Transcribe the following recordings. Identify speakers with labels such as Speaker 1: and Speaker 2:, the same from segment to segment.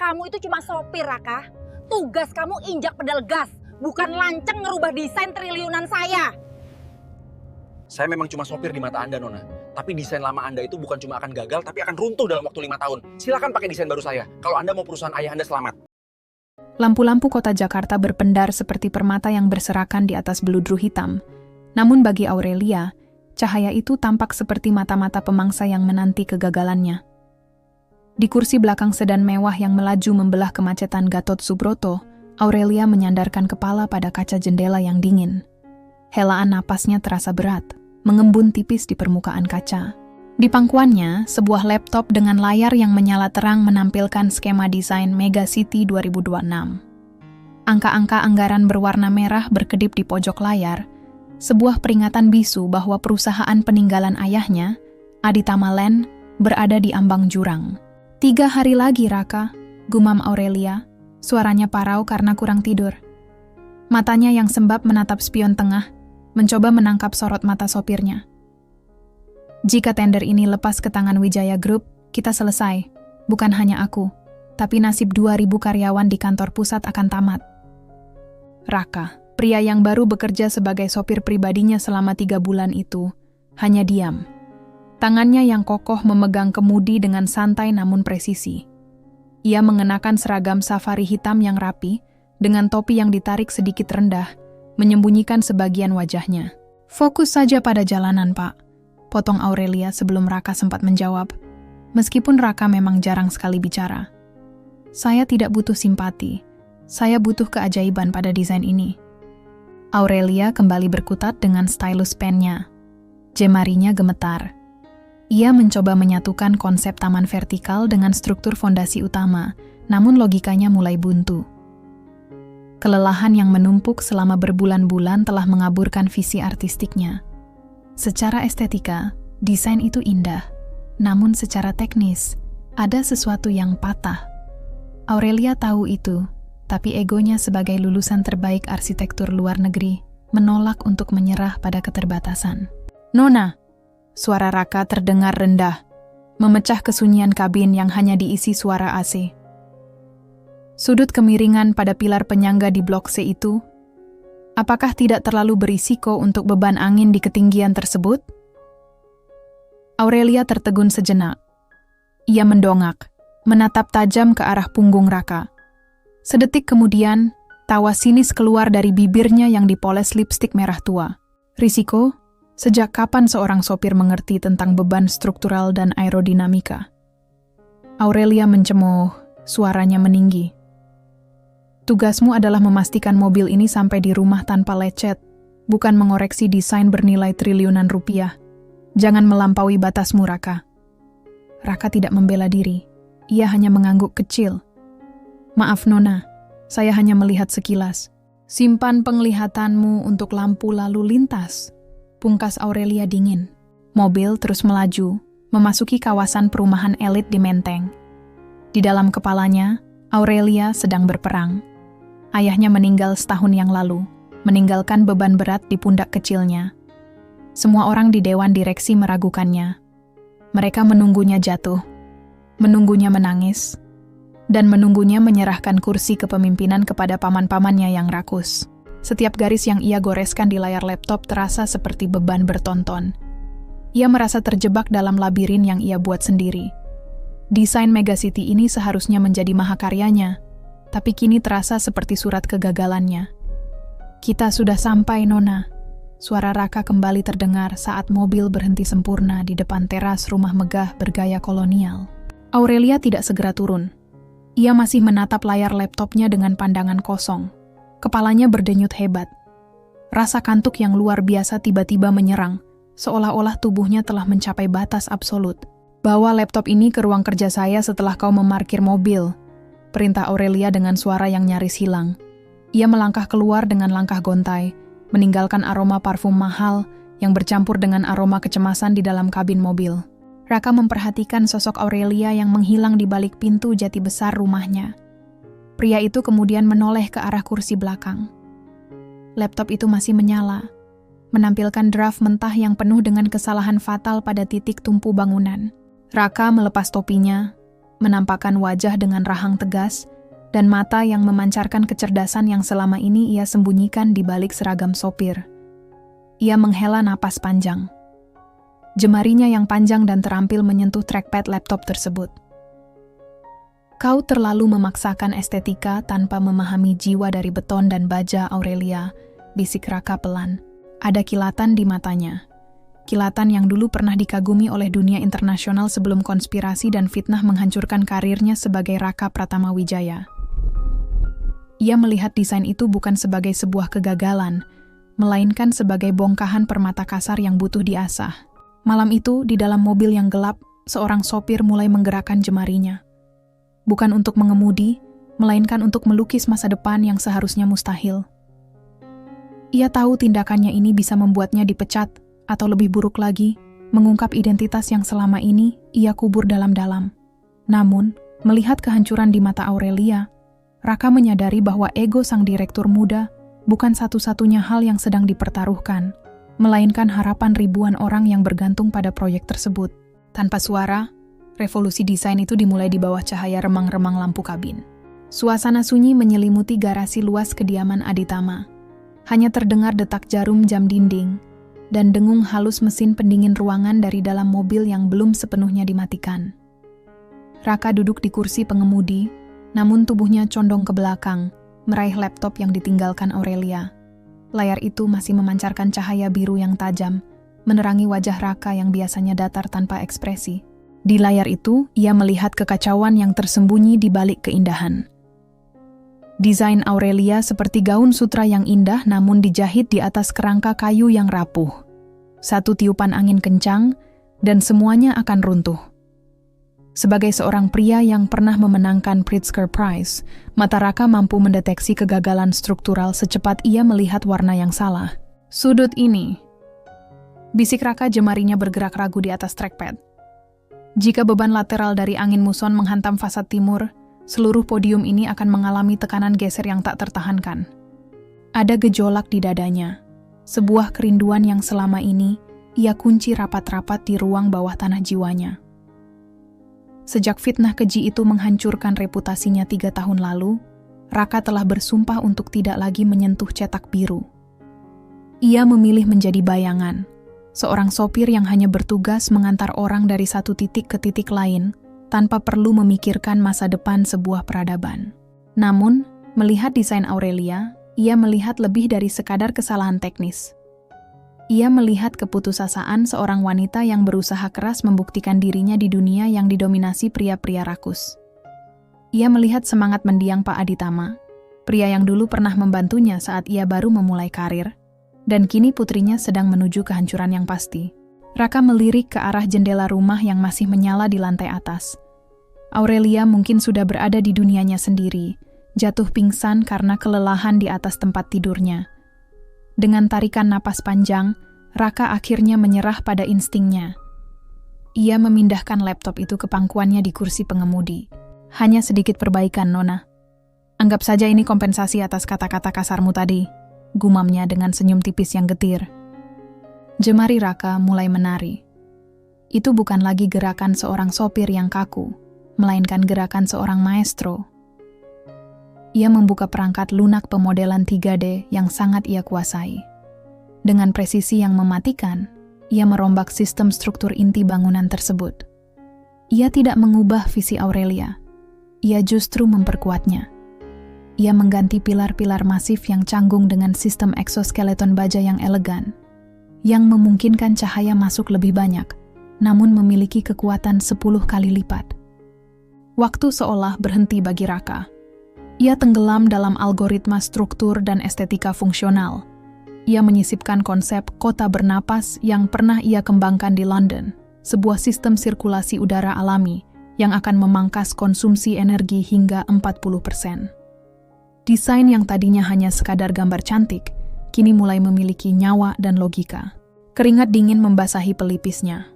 Speaker 1: Kamu itu cuma sopir, Raka. Tugas kamu injak pedal gas, bukan lanceng ngerubah desain triliunan saya.
Speaker 2: Saya memang cuma sopir di mata Anda, Nona. Tapi desain lama Anda itu bukan cuma akan gagal, tapi akan runtuh dalam waktu 5 tahun. Silakan pakai desain baru saya, kalau Anda mau perusahaan ayah Anda selamat.
Speaker 3: Lampu-lampu kota Jakarta berpendar seperti permata yang berserakan di atas beludru hitam. Namun bagi Aurelia, cahaya itu tampak seperti mata-mata pemangsa yang menanti kegagalannya. Di kursi belakang sedan mewah yang melaju membelah kemacetan Gatot Subroto, Aurelia menyandarkan kepala pada kaca jendela yang dingin. Helaan napasnya terasa berat, mengembun tipis di permukaan kaca. Di pangkuannya, sebuah laptop dengan layar yang menyala terang menampilkan skema desain Mega City 2026. Angka-angka anggaran berwarna merah berkedip di pojok layar, sebuah peringatan bisu bahwa perusahaan peninggalan ayahnya, Aditama Land, berada di ambang jurang. 3 hari lagi, Raka, gumam Aurelia, suaranya parau karena kurang tidur. Matanya yang sembab menatap spion tengah, mencoba menangkap sorot mata sopirnya. Jika tender ini lepas ke tangan Wijaya Group, kita selesai. Bukan hanya aku, tapi nasib 2.000 karyawan di kantor pusat akan tamat. Raka, pria yang baru bekerja sebagai sopir pribadinya selama 3 bulan itu, hanya diam. Tangannya yang kokoh memegang kemudi dengan santai namun presisi. Ia mengenakan seragam safari hitam yang rapi, dengan topi yang ditarik sedikit rendah, menyembunyikan sebagian wajahnya. Fokus saja pada jalanan, Pak, potong Aurelia sebelum Raka sempat menjawab. Meskipun Raka memang jarang sekali bicara. Saya tidak butuh simpati, saya butuh keajaiban pada desain ini. Aurelia kembali berkutat dengan stylus pennya. Jemarinya gemetar. Ia mencoba menyatukan konsep taman vertikal dengan struktur fondasi utama, namun logikanya mulai buntu. Kelelahan yang menumpuk selama berbulan-bulan telah mengaburkan visi artistiknya. Secara estetika, desain itu indah, namun secara teknis, ada sesuatu yang patah. Aurelia tahu itu, tapi egonya sebagai lulusan terbaik arsitektur luar negeri menolak untuk menyerah pada keterbatasan. Nona, suara Raka terdengar rendah, memecah kesunyian kabin yang hanya diisi suara AC. Sudut kemiringan pada pilar penyangga di blok C itu, apakah tidak terlalu berisiko untuk beban angin di ketinggian tersebut? Aurelia tertegun sejenak. Ia mendongak, menatap tajam ke arah punggung Raka. Sedetik kemudian, tawa sinis keluar dari bibirnya yang dipoles lipstik merah tua. Risiko? Sejak kapan seorang sopir mengerti tentang beban struktural dan aerodinamika? Aurelia mencemooh, suaranya meninggi. Tugasmu adalah memastikan mobil ini sampai di rumah tanpa lecet, bukan mengoreksi desain bernilai triliunan rupiah. Jangan melampaui batasmu, Raka. Raka tidak membela diri. Ia hanya mengangguk kecil. Maaf, Nona. Saya hanya melihat sekilas. Simpan penglihatanmu untuk lampu lalu lintas. Pungkas Aurelia dingin. Mobil terus melaju, memasuki kawasan perumahan elit di Menteng. Di dalam kepalanya, Aurelia sedang berperang. Ayahnya meninggal setahun yang lalu, meninggalkan beban berat di pundak kecilnya. Semua orang di dewan direksi meragukannya. Mereka menunggunya jatuh, menunggunya menangis, dan menunggunya menyerahkan kursi kepemimpinan kepada paman-pamannya yang rakus. Setiap garis yang ia goreskan di layar laptop terasa seperti beban bertonton. Ia merasa terjebak dalam labirin yang ia buat sendiri. Desain Megacity ini seharusnya menjadi mahakaryanya, tapi kini terasa seperti surat kegagalannya. Kita sudah sampai, Nona. Suara Raka kembali terdengar saat mobil berhenti sempurna di depan teras rumah megah bergaya kolonial. Aurelia tidak segera turun. Ia masih menatap layar laptopnya dengan pandangan kosong. Kepalanya berdenyut hebat. Rasa kantuk yang luar biasa tiba-tiba menyerang, seolah-olah tubuhnya telah mencapai batas absolut. Bawa laptop ini ke ruang kerja saya setelah kau memarkir mobil, perintah Aurelia dengan suara yang nyaris hilang. Ia melangkah keluar dengan langkah gontai, meninggalkan aroma parfum mahal yang bercampur dengan aroma kecemasan di dalam kabin mobil. Raka memperhatikan sosok Aurelia yang menghilang di balik pintu jati besar rumahnya. Pria itu kemudian menoleh ke arah kursi belakang. Laptop itu masih menyala, menampilkan draft mentah yang penuh dengan kesalahan fatal pada titik tumpu bangunan. Raka melepas topinya, menampakkan wajah dengan rahang tegas dan mata yang memancarkan kecerdasan yang selama ini ia sembunyikan di balik seragam sopir. Ia menghela napas panjang. Jemarinya yang panjang dan terampil menyentuh trackpad laptop tersebut. Kau terlalu memaksakan estetika tanpa memahami jiwa dari beton dan baja, Aurelia, bisik Raka pelan. Ada kilatan di matanya. Kilatan yang dulu pernah dikagumi oleh dunia internasional sebelum konspirasi dan fitnah menghancurkan karirnya sebagai Raka Pratama Wijaya. Ia melihat desain itu bukan sebagai sebuah kegagalan, melainkan sebagai bongkahan permata kasar yang butuh diasah. Malam itu, di dalam mobil yang gelap, seorang sopir mulai menggerakkan jemarinya. Bukan untuk mengemudi, melainkan untuk melukis masa depan yang seharusnya mustahil. Ia tahu tindakannya ini bisa membuatnya dipecat, atau lebih buruk lagi, mengungkap identitas yang selama ini ia kubur dalam-dalam. Namun, melihat kehancuran di mata Aurelia, Raka menyadari bahwa ego sang direktur muda bukan satu-satunya hal yang sedang dipertaruhkan, melainkan harapan ribuan orang yang bergantung pada proyek tersebut. Tanpa suara, revolusi desain itu dimulai di bawah cahaya remang-remang lampu kabin. Suasana sunyi menyelimuti garasi luas kediaman Aditama. Hanya terdengar detak jarum jam dinding dan dengung halus mesin pendingin ruangan dari dalam mobil yang belum sepenuhnya dimatikan. Raka duduk di kursi pengemudi, namun tubuhnya condong ke belakang, meraih laptop yang ditinggalkan Aurelia. Layar itu masih memancarkan cahaya biru yang tajam, menerangi wajah Raka yang biasanya datar tanpa ekspresi. Di layar itu, ia melihat kekacauan yang tersembunyi di balik keindahan. Desain Aurelia seperti gaun sutra yang indah namun dijahit di atas kerangka kayu yang rapuh. Satu tiupan angin kencang, dan semuanya akan runtuh. Sebagai seorang pria yang pernah memenangkan Pritzker Prize, mata Raka mampu mendeteksi kegagalan struktural secepat ia melihat warna yang salah. Sudut ini. Bisik Raka, jemarinya bergerak ragu di atas trackpad. Jika beban lateral dari angin muson menghantam fasad timur, seluruh podium ini akan mengalami tekanan geser yang tak tertahankan. Ada gejolak di dadanya. Sebuah kerinduan yang selama ini ia kunci rapat-rapat di ruang bawah tanah jiwanya. Sejak fitnah keji itu menghancurkan reputasinya 3 tahun lalu, Raka telah bersumpah untuk tidak lagi menyentuh cetak biru. Ia memilih menjadi bayangan, seorang sopir yang hanya bertugas mengantar orang dari satu titik ke titik lain, tanpa perlu memikirkan masa depan sebuah peradaban. Namun, melihat desain Aurelia, ia melihat lebih dari sekadar kesalahan teknis. Ia melihat keputusasaan seorang wanita yang berusaha keras membuktikan dirinya di dunia yang didominasi pria-pria rakus. Ia melihat semangat mendiang Pak Aditama, pria yang dulu pernah membantunya saat ia baru memulai karir, dan kini putrinya sedang menuju kehancuran yang pasti. Raka melirik ke arah jendela rumah yang masih menyala di lantai atas. Aurelia mungkin sudah berada di dunianya sendiri, jatuh pingsan karena kelelahan di atas tempat tidurnya. Dengan tarikan napas panjang, Raka akhirnya menyerah pada instingnya. Ia memindahkan laptop itu ke pangkuannya di kursi pengemudi. Hanya sedikit perbaikan, Nona. Anggap saja ini kompensasi atas kata-kata kasarmu tadi, gumamnya dengan senyum tipis yang getir. Jemari Raka mulai menari. Itu bukan lagi gerakan seorang sopir yang kaku, melainkan gerakan seorang maestro. Ia membuka perangkat lunak pemodelan 3D yang sangat ia kuasai. Dengan presisi yang mematikan, ia merombak sistem struktur inti bangunan tersebut. Ia tidak mengubah visi Aurelia, ia justru memperkuatnya. Ia mengganti pilar-pilar masif yang canggung dengan sistem eksoskeleton baja yang elegan, yang memungkinkan cahaya masuk lebih banyak, namun memiliki kekuatan 10 kali lipat. Waktu seolah berhenti bagi Raka. Ia tenggelam dalam algoritma struktur dan estetika fungsional. Ia menyisipkan konsep kota bernapas yang pernah ia kembangkan di London, sebuah sistem sirkulasi udara alami yang akan memangkas konsumsi energi hingga 40%. Desain yang tadinya hanya sekadar gambar cantik, kini mulai memiliki nyawa dan logika. Keringat dingin membasahi pelipisnya.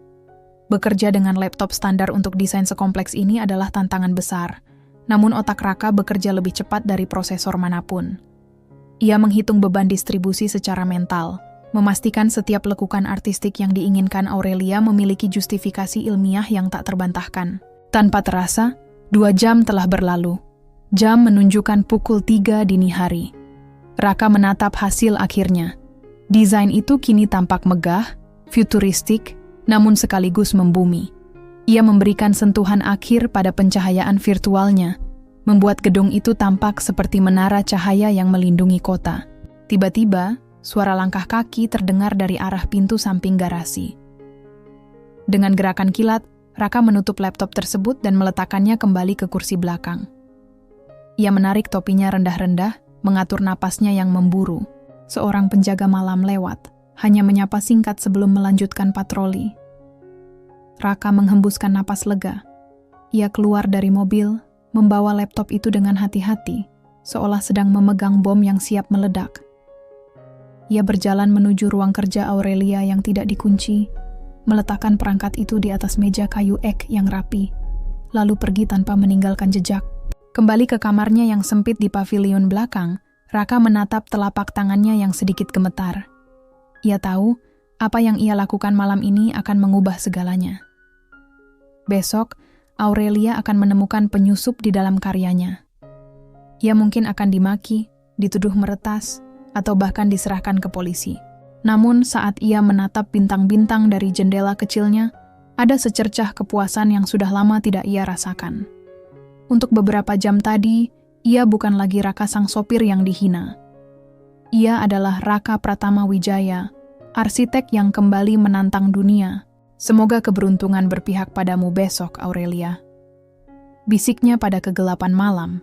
Speaker 3: Bekerja dengan laptop standar untuk desain sekompleks ini adalah tantangan besar. Namun otak Raka bekerja lebih cepat dari prosesor manapun. Ia menghitung beban distribusi secara mental, memastikan setiap lekukan artistik yang diinginkan Aurelia memiliki justifikasi ilmiah yang tak terbantahkan. Tanpa terasa, 2 jam telah berlalu. Jam menunjukkan pukul 3 dini hari. Raka menatap hasil akhirnya. Desain itu kini tampak megah, futuristik, namun sekaligus membumi. Ia memberikan sentuhan akhir pada pencahayaan virtualnya, membuat gedung itu tampak seperti menara cahaya yang melindungi kota. Tiba-tiba, suara langkah kaki terdengar dari arah pintu samping garasi. Dengan gerakan kilat, Raka menutup laptop tersebut dan meletakkannya kembali ke kursi belakang. Ia menarik topinya rendah-rendah, mengatur napasnya yang memburu. Seorang penjaga malam lewat, hanya menyapa singkat sebelum melanjutkan patroli. Raka menghembuskan napas lega. Ia keluar dari mobil, membawa laptop itu dengan hati-hati, seolah sedang memegang bom yang siap meledak. Ia berjalan menuju ruang kerja Aurelia yang tidak dikunci, meletakkan perangkat itu di atas meja kayu ek yang rapi, lalu pergi tanpa meninggalkan jejak. Kembali ke kamarnya yang sempit di pavilion belakang, Raka menatap telapak tangannya yang sedikit gemetar. Ia tahu apa yang ia lakukan malam ini akan mengubah segalanya. Besok, Aurelia akan menemukan penyusup di dalam karyanya. Ia mungkin akan dimaki, dituduh meretas, atau bahkan diserahkan ke polisi. Namun saat ia menatap bintang-bintang dari jendela kecilnya, ada secercah kepuasan yang sudah lama tidak ia rasakan. Untuk beberapa jam tadi, ia bukan lagi Raka sang sopir yang dihina. Ia adalah Raka Pratama Wijaya, arsitek yang kembali menantang dunia. Semoga keberuntungan berpihak padamu besok, Aurelia. Bisiknya pada kegelapan malam,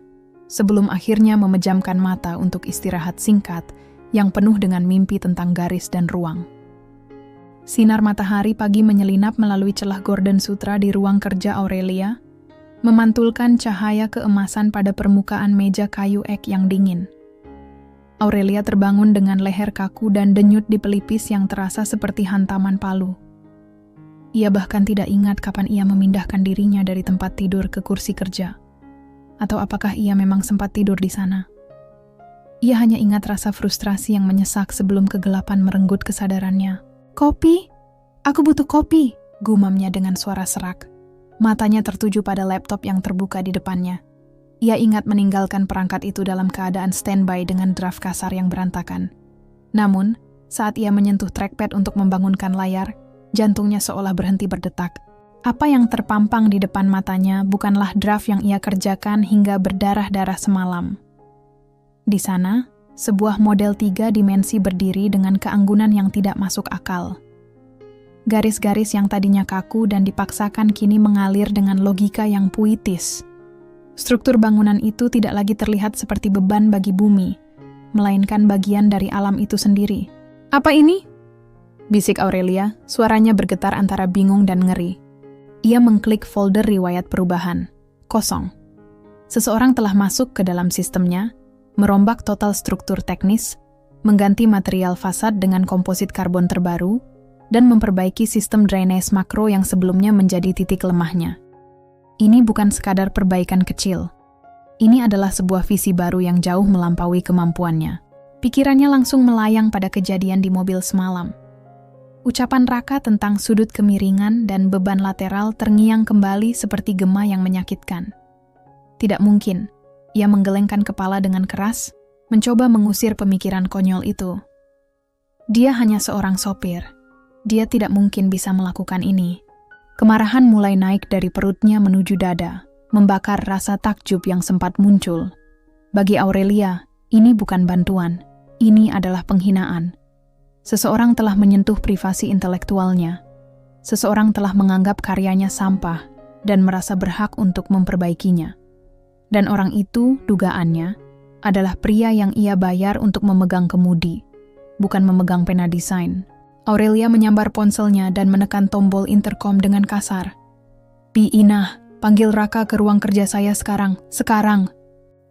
Speaker 3: sebelum akhirnya memejamkan mata untuk istirahat singkat yang penuh dengan mimpi tentang garis dan ruang. Sinar matahari pagi menyelinap melalui celah gorden sutra di ruang kerja Aurelia, memantulkan cahaya keemasan pada permukaan meja kayu ek yang dingin. Aurelia terbangun dengan leher kaku dan denyut di pelipis yang terasa seperti hantaman palu. Ia bahkan tidak ingat kapan ia memindahkan dirinya dari tempat tidur ke kursi kerja. Atau apakah ia memang sempat tidur di sana? Ia hanya ingat rasa frustrasi yang menyesak sebelum kegelapan merenggut kesadarannya. "Kopi? Aku butuh kopi," gumamnya dengan suara serak. Matanya tertuju pada laptop yang terbuka di depannya. Ia ingat meninggalkan perangkat itu dalam keadaan standby dengan draft kasar yang berantakan. Namun, saat ia menyentuh trackpad untuk membangunkan layar, jantungnya seolah berhenti berdetak. Apa yang terpampang di depan matanya bukanlah draft yang ia kerjakan hingga berdarah-darah semalam. Di sana, sebuah model 3 dimensi berdiri dengan keanggunan yang tidak masuk akal. Garis-garis yang tadinya kaku dan dipaksakan kini mengalir dengan logika yang puitis. Struktur bangunan itu tidak lagi terlihat seperti beban bagi bumi, melainkan bagian dari alam itu sendiri. "Apa ini?" bisik Aurelia, suaranya bergetar antara bingung dan ngeri. Ia mengklik folder riwayat perubahan. Kosong. Seseorang telah masuk ke dalam sistemnya, merombak total struktur teknis, mengganti material fasad dengan komposit karbon terbaru, dan memperbaiki sistem drainase makro yang sebelumnya menjadi titik lemahnya. Ini bukan sekadar perbaikan kecil. Ini adalah sebuah visi baru yang jauh melampaui kemampuannya. Pikirannya langsung melayang pada kejadian di mobil semalam. Ucapan Raka tentang sudut kemiringan dan beban lateral terngiang kembali seperti gema yang menyakitkan. Tidak mungkin. Ia menggelengkan kepala dengan keras, mencoba mengusir pemikiran konyol itu. Dia hanya seorang sopir. Dia tidak mungkin bisa melakukan ini. Kemarahan mulai naik dari perutnya menuju dada, membakar rasa takjub yang sempat muncul. Bagi Aurelia, ini bukan bantuan. Ini adalah penghinaan. Seseorang telah menyentuh privasi intelektualnya. Seseorang telah menganggap karyanya sampah dan merasa berhak untuk memperbaikinya. Dan orang itu, dugaannya, adalah pria yang ia bayar untuk memegang kemudi, bukan memegang pena desain. Aurelia menyambar ponselnya dan menekan tombol intercom dengan kasar. "Bi Inah, panggil Raka ke ruang kerja saya sekarang.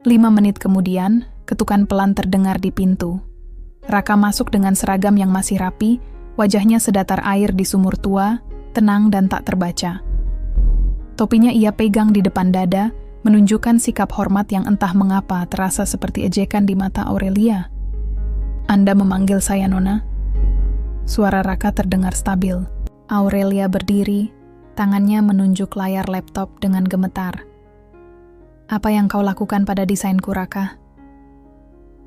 Speaker 3: 5 menit kemudian, ketukan pelan terdengar di pintu. Raka masuk dengan seragam yang masih rapi, wajahnya sedatar air di sumur tua, tenang dan tak terbaca. Topinya ia pegang di depan dada, menunjukkan sikap hormat yang entah mengapa terasa seperti ejekan di mata Aurelia. "Anda memanggil saya, Nona?" Suara Raka terdengar stabil. Aurelia berdiri, tangannya menunjuk layar laptop dengan gemetar. Apa yang kau lakukan pada desainku, Raka?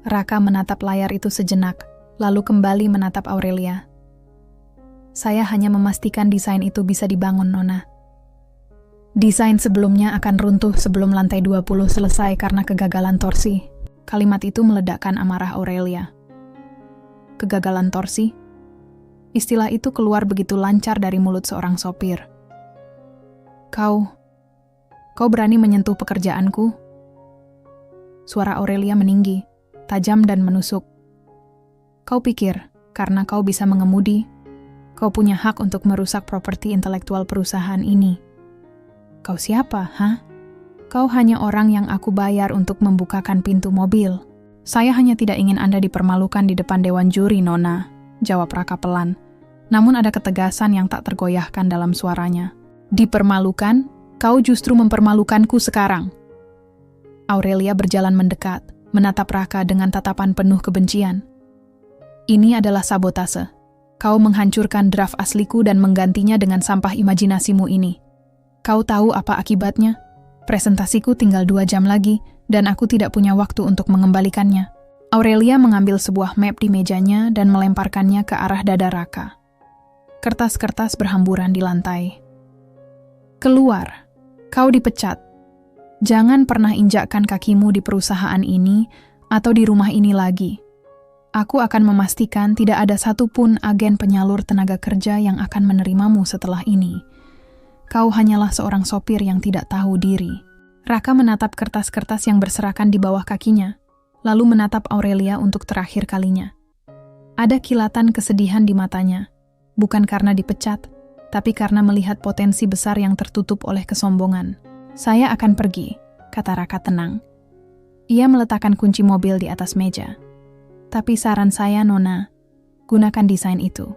Speaker 3: Raka menatap layar itu sejenak, lalu kembali menatap Aurelia. Saya hanya memastikan desain itu bisa dibangun, Nona. Desain sebelumnya akan runtuh sebelum lantai 20 selesai karena kegagalan torsi. Kalimat itu meledakkan amarah Aurelia. Kegagalan torsi? Istilah itu keluar begitu lancar dari mulut seorang sopir. Kau berani menyentuh pekerjaanku? Suara Aurelia meninggi, tajam dan menusuk. Kau pikir, karena kau bisa mengemudi, kau punya hak untuk merusak properti intelektual perusahaan ini. Kau siapa, ha? Kau hanya orang yang aku bayar untuk membukakan pintu mobil. Saya hanya tidak ingin Anda dipermalukan di depan dewan juri, Nona, jawab Raka pelan. Namun ada ketegasan yang tak tergoyahkan dalam suaranya. Dipermalukan? Kau justru mempermalukanku sekarang. Aurelia berjalan mendekat, menatap Raka dengan tatapan penuh kebencian. Ini adalah sabotase. Kau menghancurkan draft asliku dan menggantinya dengan sampah imajinasimu ini. Kau tahu apa akibatnya? Presentasiku tinggal 2 jam lagi, dan aku tidak punya waktu untuk mengembalikannya. Aurelia mengambil sebuah map di mejanya dan melemparkannya ke arah dada Raka. Kertas-kertas berhamburan di lantai. Keluar. Kau dipecat. Jangan pernah injakkan kakimu di perusahaan ini atau di rumah ini lagi. Aku akan memastikan tidak ada satupun agen penyalur tenaga kerja yang akan menerimamu setelah ini. Kau hanyalah seorang sopir yang tidak tahu diri. Raka menatap kertas-kertas yang berserakan di bawah kakinya, lalu menatap Aurelia untuk terakhir kalinya. Ada kilatan kesedihan di matanya, bukan karena dipecat, tapi karena melihat potensi besar yang tertutup oleh kesombongan. Saya akan pergi, kata Raka tenang. Ia meletakkan kunci mobil di atas meja. Tapi saran saya, Nona, gunakan desain itu.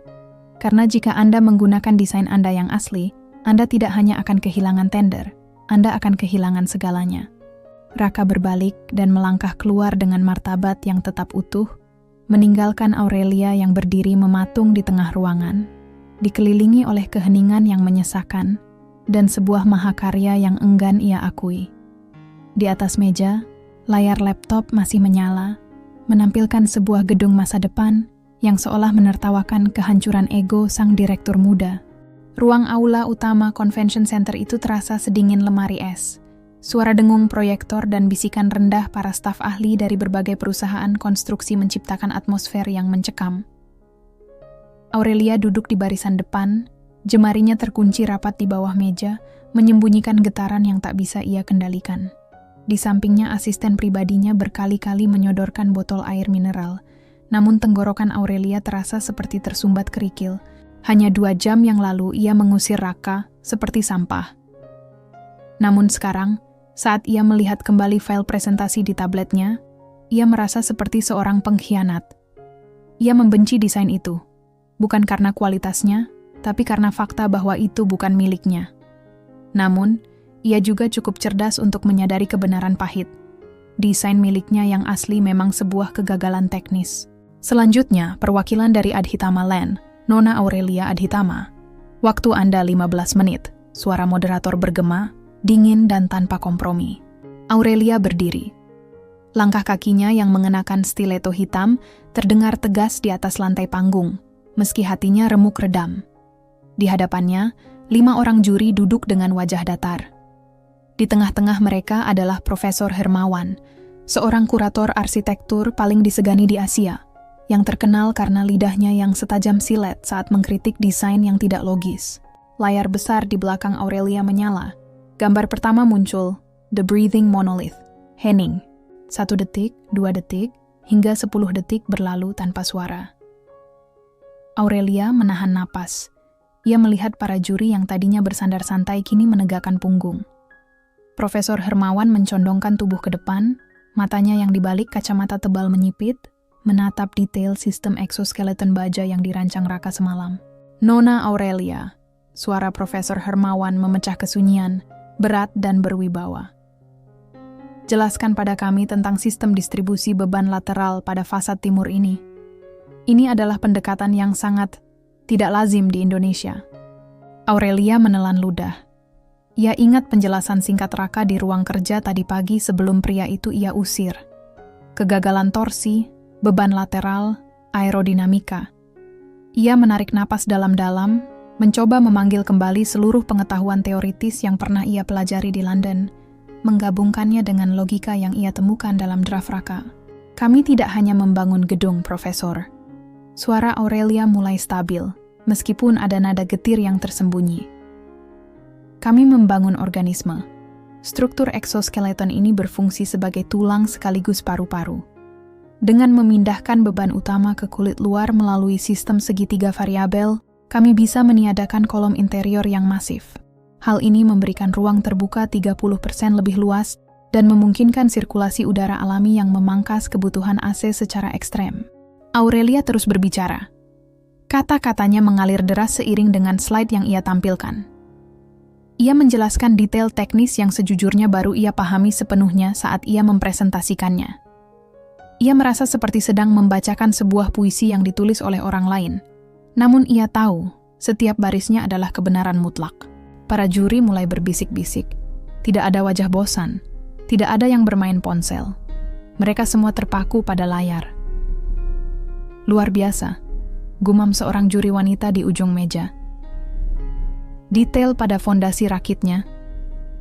Speaker 3: Karena jika Anda menggunakan desain Anda yang asli, Anda tidak hanya akan kehilangan tender, Anda akan kehilangan segalanya. Raka berbalik dan melangkah keluar dengan martabat yang tetap utuh, meninggalkan Aurelia yang berdiri mematung di tengah ruangan, dikelilingi oleh keheningan yang menyesakan, dan sebuah mahakarya yang enggan ia akui. Di atas meja, layar laptop masih menyala, menampilkan sebuah gedung masa depan yang seolah menertawakan kehancuran ego sang direktur muda. Ruang aula utama convention center itu terasa sedingin lemari es. Suara dengung proyektor dan bisikan rendah para staf ahli dari berbagai perusahaan konstruksi menciptakan atmosfer yang mencekam. Aurelia duduk di barisan depan, jemarinya terkunci rapat di bawah meja, menyembunyikan getaran yang tak bisa ia kendalikan. Di sampingnya asisten pribadinya berkali-kali menyodorkan botol air mineral, namun tenggorokan Aurelia terasa seperti tersumbat kerikil. Hanya 2 jam yang lalu ia mengusir Raka seperti sampah. Namun sekarang, saat ia melihat kembali file presentasi di tabletnya, ia merasa seperti seorang pengkhianat. Ia membenci desain itu. Bukan karena kualitasnya, tapi karena fakta bahwa itu bukan miliknya. Namun, ia juga cukup cerdas untuk menyadari kebenaran pahit. Desain miliknya yang asli memang sebuah kegagalan teknis. Selanjutnya, perwakilan dari Adhitama Land, Nona Aurelia Adhitama. Waktu Anda 15 menit, suara moderator bergema, dingin dan tanpa kompromi. Aurelia berdiri. Langkah kakinya yang mengenakan stiletto hitam terdengar tegas di atas lantai panggung, meski hatinya remuk redam. Di hadapannya, 5 orang juri duduk dengan wajah datar. Di tengah-tengah mereka adalah Profesor Hermawan, seorang kurator arsitektur paling disegani di Asia, yang terkenal karena lidahnya yang setajam silet saat mengkritik desain yang tidak logis. Layar besar di belakang Aurelia menyala. Gambar pertama muncul, The Breathing Monolith, Henning. 1 detik, 2 detik, hingga 10 detik berlalu tanpa suara. Aurelia menahan napas. Ia melihat para juri yang tadinya bersandar santai kini menegakkan punggung. Profesor Hermawan mencondongkan tubuh ke depan, matanya yang dibalik kacamata tebal menyipit, menatap detail sistem exoskeleton baja yang dirancang Raka semalam. Nona Aurelia, suara Profesor Hermawan memecah kesunyian, berat dan berwibawa. Jelaskan pada kami tentang sistem distribusi beban lateral pada fasad timur ini. Ini adalah pendekatan yang sangat tidak lazim di Indonesia. Aurelia menelan ludah. Ia ingat penjelasan singkat Raka di ruang kerja tadi pagi sebelum pria itu ia usir. Kegagalan torsi, beban lateral, aerodinamika. Ia menarik napas dalam-dalam, mencoba memanggil kembali seluruh pengetahuan teoritis yang pernah ia pelajari di London, menggabungkannya dengan logika yang ia temukan dalam draft Raka. Kami tidak hanya membangun gedung, Profesor. Suara Aurelia mulai stabil, meskipun ada nada getir yang tersembunyi. Kami membangun organisme. Struktur eksoskeleton ini berfungsi sebagai tulang sekaligus paru-paru. Dengan memindahkan beban utama ke kulit luar melalui sistem segitiga variabel, kami bisa meniadakan kolom interior yang masif. Hal ini memberikan ruang terbuka 30% lebih luas dan memungkinkan sirkulasi udara alami yang memangkas kebutuhan AC secara ekstrem. Aurelia terus berbicara. Kata-katanya mengalir deras seiring dengan slide yang ia tampilkan. Ia menjelaskan detail teknis yang sejujurnya baru ia pahami sepenuhnya saat ia mempresentasikannya. Ia merasa seperti sedang membacakan sebuah puisi yang ditulis oleh orang lain. Namun ia tahu, setiap barisnya adalah kebenaran mutlak. Para juri mulai berbisik-bisik. Tidak ada wajah bosan. Tidak ada yang bermain ponsel. Mereka semua terpaku pada layar. Luar biasa, gumam seorang juri wanita di ujung meja. Detail pada fondasi rakitnya,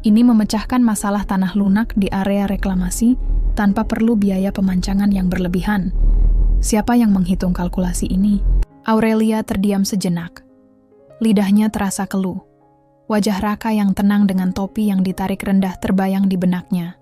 Speaker 3: ini memecahkan masalah tanah lunak di area reklamasi tanpa perlu biaya pemancangan yang berlebihan. Siapa yang menghitung kalkulasi ini? Aurelia terdiam sejenak. Lidahnya terasa keluh. Wajah Raka yang tenang dengan topi yang ditarik rendah terbayang di benaknya.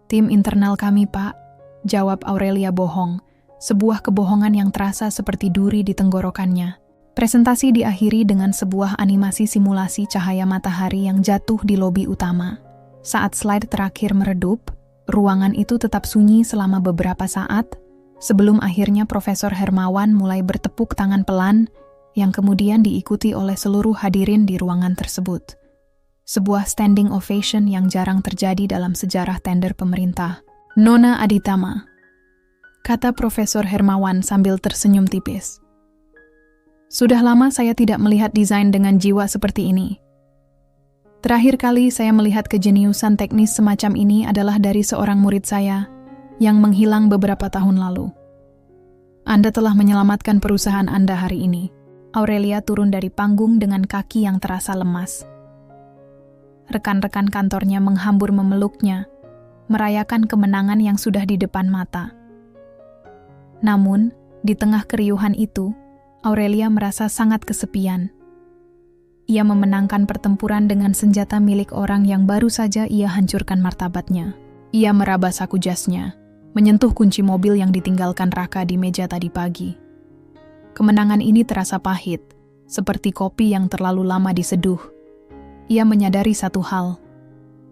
Speaker 3: Tim internal kami, Pak, jawab Aurelia bohong. Sebuah kebohongan yang terasa seperti duri di tenggorokannya. Presentasi diakhiri dengan sebuah animasi simulasi cahaya matahari yang jatuh di lobi utama. Saat slide terakhir meredup, ruangan itu tetap sunyi selama beberapa saat, sebelum akhirnya Profesor Hermawan mulai bertepuk tangan pelan, yang kemudian diikuti oleh seluruh hadirin di ruangan tersebut. Sebuah standing ovation yang jarang terjadi dalam sejarah tender pemerintah. Nona Aditama, kata Profesor Hermawan sambil tersenyum tipis. Sudah lama saya tidak melihat desain dengan jiwa seperti ini. Terakhir kali saya melihat kejeniusan teknis semacam ini adalah dari seorang murid saya yang menghilang beberapa tahun lalu. Anda telah menyelamatkan perusahaan Anda hari ini. Aurelia turun dari panggung dengan kaki yang terasa lemas. Rekan-rekan kantornya menghambur memeluknya, merayakan kemenangan yang sudah di depan mata. Namun, di tengah keriuhan itu, Aurelia merasa sangat kesepian. Ia memenangkan pertempuran dengan senjata milik orang yang baru saja ia hancurkan martabatnya. Ia meraba saku jasnya, menyentuh kunci mobil yang ditinggalkan Raka di meja tadi pagi. Kemenangan ini terasa pahit, seperti kopi yang terlalu lama diseduh. Ia menyadari satu hal.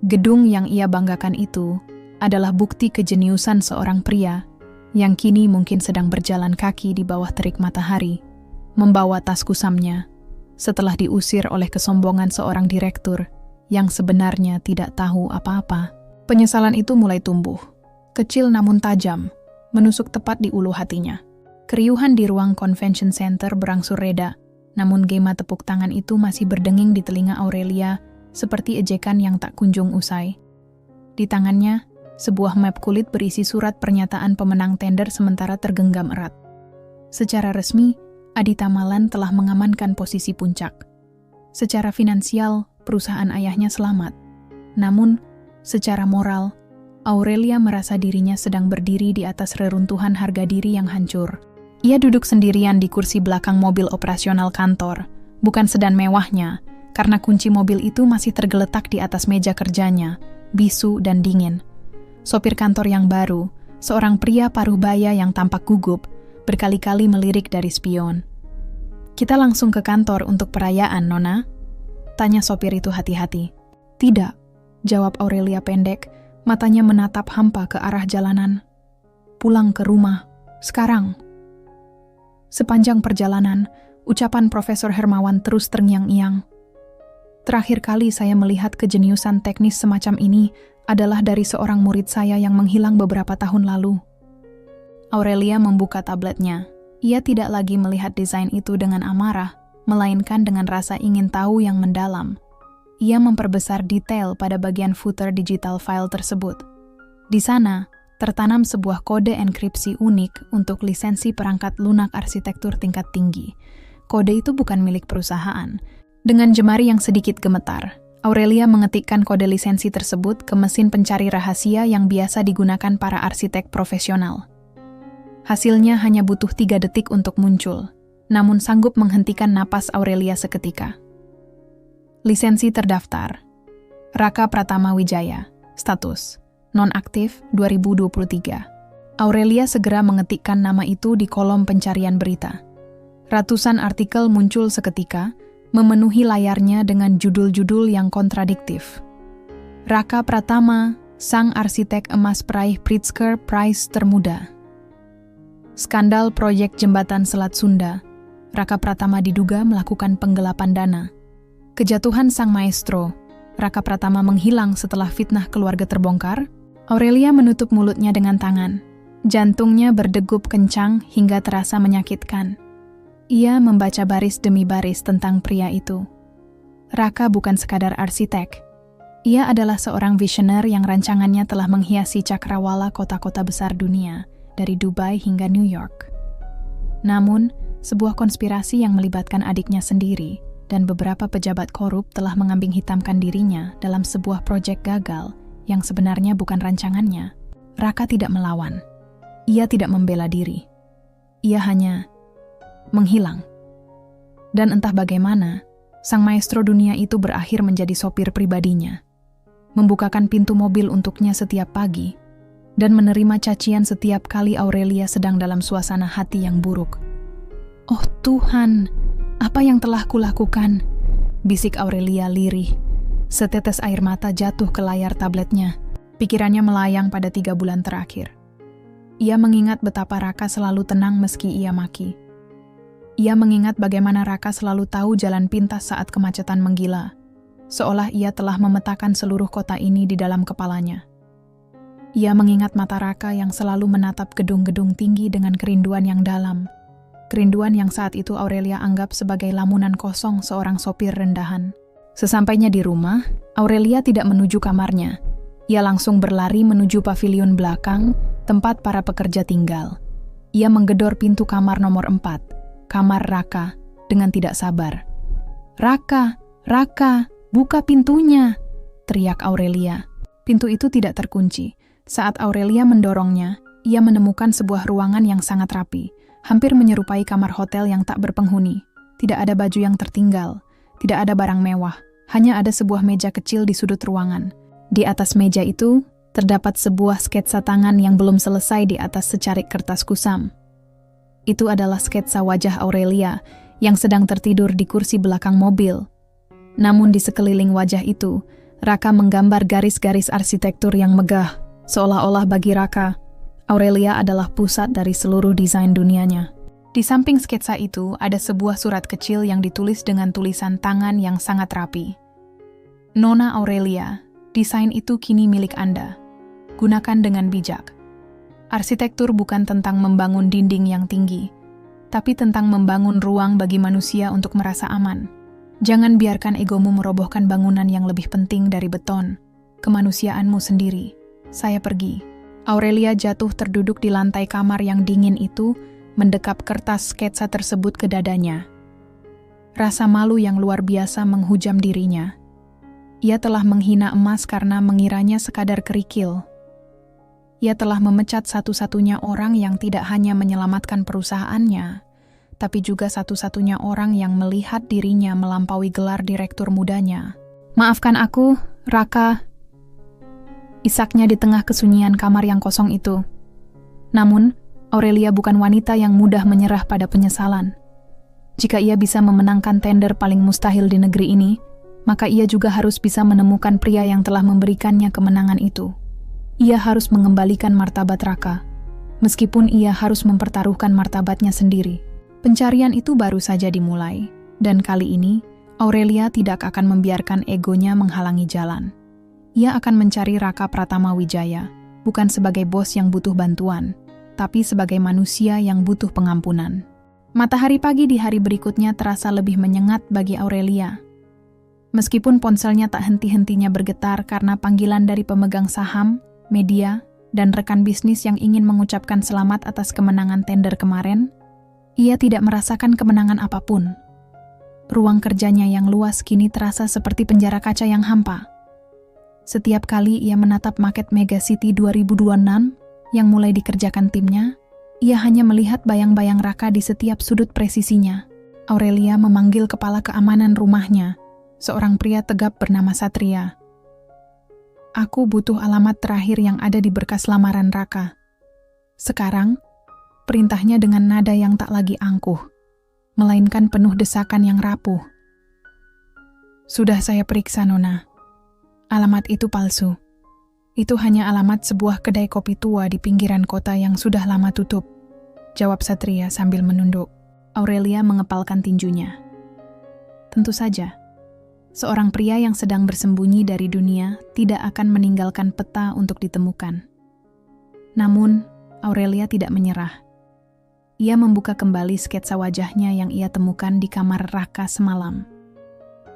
Speaker 3: Gedung yang ia banggakan itu adalah bukti kejeniusan seorang pria yang kini mungkin sedang berjalan kaki di bawah terik matahari, membawa tas kusamnya, setelah diusir oleh kesombongan seorang direktur yang sebenarnya tidak tahu apa-apa. Penyesalan itu mulai tumbuh, kecil namun tajam, menusuk tepat di ulu hatinya. Keriuhan di ruang convention center berangsur reda, namun gema tepuk tangan itu masih berdenging di telinga Aurelia seperti ejekan yang tak kunjung usai. Di tangannya, sebuah map kulit berisi surat pernyataan pemenang tender sementara tergenggam erat. Secara resmi, Aditama Land telah mengamankan posisi puncak. Secara finansial, perusahaan ayahnya selamat. Namun, secara moral, Aurelia merasa dirinya sedang berdiri di atas reruntuhan harga diri yang hancur. Ia duduk sendirian di kursi belakang mobil operasional kantor, bukan sedan mewahnya, karena kunci mobil itu masih tergeletak di atas meja kerjanya, bisu dan dingin. Sopir kantor yang baru, seorang pria paruh baya yang tampak gugup, berkali-kali melirik dari spion. "Kita langsung ke kantor untuk perayaan, Nona?" tanya sopir itu hati-hati. "Tidak," jawab Aurelia pendek, matanya menatap hampa ke arah jalanan. "Pulang ke rumah, sekarang." Sepanjang perjalanan, ucapan Profesor Hermawan terus terngiang-ngiang. "Terakhir kali saya melihat kejeniusan teknis semacam ini adalah dari seorang murid saya yang menghilang beberapa tahun lalu." Aurelia membuka tabletnya. Ia tidak lagi melihat desain itu dengan amarah, melainkan dengan rasa ingin tahu yang mendalam. ia memperbesar detail pada bagian footer digital file tersebut. Di sana, tertanam sebuah kode enkripsi unik untuk lisensi perangkat lunak arsitektur tingkat tinggi. Kode itu bukan milik perusahaan. Dengan jemari yang sedikit gemetar, Aurelia mengetikkan kode lisensi tersebut ke mesin pencari rahasia yang biasa digunakan para arsitek profesional. Hasilnya hanya butuh 3 detik untuk muncul, namun sanggup menghentikan napas Aurelia seketika. Lisensi terdaftar. Raka Pratama Wijaya. Status: nonaktif 2023. Aurelia segera mengetikkan nama itu di kolom pencarian berita. Ratusan artikel muncul seketika, memenuhi layarnya dengan judul-judul yang kontradiktif. Raka Pratama, sang arsitek emas peraih Pritzker Prize termuda. Skandal proyek jembatan Selat Sunda. Raka Pratama diduga melakukan penggelapan dana. Kejatuhan sang maestro. Raka Pratama menghilang setelah fitnah keluarga terbongkar. Aurelia menutup mulutnya dengan tangan. Jantungnya berdegup kencang hingga terasa menyakitkan. Ia membaca baris demi baris tentang pria itu. Raka bukan sekadar arsitek. Ia adalah seorang visioner yang rancangannya telah menghiasi cakrawala kota-kota besar dunia, dari Dubai hingga New York. Namun, sebuah konspirasi yang melibatkan adiknya sendiri dan beberapa pejabat korup telah mengambing hitamkan dirinya dalam sebuah proyek gagal yang sebenarnya bukan rancangannya. Raka tidak melawan. Ia tidak membela diri. Ia hanya menghilang. Dan entah bagaimana, sang maestro dunia itu berakhir menjadi sopir pribadinya, membukakan pintu mobil untuknya setiap pagi, dan menerima cacian setiap kali Aurelia sedang dalam suasana hati yang buruk. "Oh Tuhan, apa yang telah kulakukan?" bisik Aurelia lirih. Setetes air mata jatuh ke layar tabletnya. Pikirannya melayang pada 3 bulan terakhir. Ia mengingat betapa Raka selalu tenang meski ia maki. Ia mengingat bagaimana Raka selalu tahu jalan pintas saat kemacetan menggila, seolah ia telah memetakan seluruh kota ini di dalam kepalanya. Ia mengingat mata Raka yang selalu menatap gedung-gedung tinggi dengan kerinduan yang dalam. Kerinduan yang saat itu Aurelia anggap sebagai lamunan kosong seorang sopir rendahan. Sesampainya di rumah, Aurelia tidak menuju kamarnya. Ia langsung berlari menuju pavilion belakang, tempat para pekerja tinggal. Ia menggedor pintu kamar nomor 4, kamar Raka, dengan tidak sabar. "Raka, Raka, buka pintunya!" teriak Aurelia. Pintu itu tidak terkunci. Saat Aurelia mendorongnya, ia menemukan sebuah ruangan yang sangat rapi, hampir menyerupai kamar hotel yang tak berpenghuni. Tidak ada baju yang tertinggal, tidak ada barang mewah, hanya ada sebuah meja kecil di sudut ruangan. Di atas meja itu, terdapat sebuah sketsa tangan yang belum selesai di atas secarik kertas kusam. Itu adalah sketsa wajah Aurelia yang sedang tertidur di kursi belakang mobil. Namun di sekeliling wajah itu, Raka menggambar garis-garis arsitektur yang megah. Seolah-olah bagi Raka, Aurelia adalah pusat dari seluruh desain dunianya. Di samping sketsa itu ada sebuah surat kecil yang ditulis dengan tulisan tangan yang sangat rapi. "Nona Aurelia, desain itu kini milik Anda. Gunakan dengan bijak. Arsitektur bukan tentang membangun dinding yang tinggi, tapi tentang membangun ruang bagi manusia untuk merasa aman. Jangan biarkan egomu merobohkan bangunan yang lebih penting dari beton, kemanusiaanmu sendiri. Saya pergi." Aurelia jatuh terduduk di lantai kamar yang dingin itu, mendekap kertas sketsa tersebut ke dadanya. Rasa malu yang luar biasa menghujam dirinya. Ia telah menghina emas karena mengiranya sekadar kerikil. Ia telah memecat satu-satunya orang yang tidak hanya menyelamatkan perusahaannya, tapi juga satu-satunya orang yang melihat dirinya melampaui gelar direktur mudanya. "Maafkan aku, Raka," isaknya di tengah kesunyian kamar yang kosong itu. Namun, Aurelia bukan wanita yang mudah menyerah pada penyesalan. Jika ia bisa memenangkan tender paling mustahil di negeri ini, maka ia juga harus bisa menemukan pria yang telah memberikannya kemenangan itu. Ia harus mengembalikan martabat Raka, meskipun ia harus mempertaruhkan martabatnya sendiri. Pencarian itu baru saja dimulai, dan kali ini, Aurelia tidak akan membiarkan egonya menghalangi jalan. Ia akan mencari Raka Pratama Wijaya, bukan sebagai bos yang butuh bantuan, tapi sebagai manusia yang butuh pengampunan. Matahari pagi di hari berikutnya terasa lebih menyengat bagi Aurelia. Meskipun ponselnya tak henti-hentinya bergetar karena panggilan dari pemegang saham, media, dan rekan bisnis yang ingin mengucapkan selamat atas kemenangan tender kemarin, ia tidak merasakan kemenangan apapun. Ruang kerjanya yang luas kini terasa seperti penjara kaca yang hampa. Setiap kali ia menatap maket Mega City 2026 yang mulai dikerjakan timnya, ia hanya melihat bayang-bayang Raka di setiap sudut presisinya. Aurelia memanggil kepala keamanan rumahnya, seorang pria tegap bernama Satria. Aku butuh alamat terakhir yang ada di berkas lamaran Raka. Sekarang, perintahnya dengan nada yang tak lagi angkuh, melainkan penuh desakan yang rapuh. Sudah saya periksa, Nona. Alamat itu palsu. Itu hanya alamat sebuah kedai kopi tua di pinggiran kota yang sudah lama tutup, jawab Satria sambil menunduk. Aurelia mengepalkan tinjunya. Tentu saja. Seorang pria yang sedang bersembunyi dari dunia tidak akan meninggalkan peta untuk ditemukan. Namun, Aurelia tidak menyerah. Ia membuka kembali sketsa wajahnya yang ia temukan di kamar Raka semalam.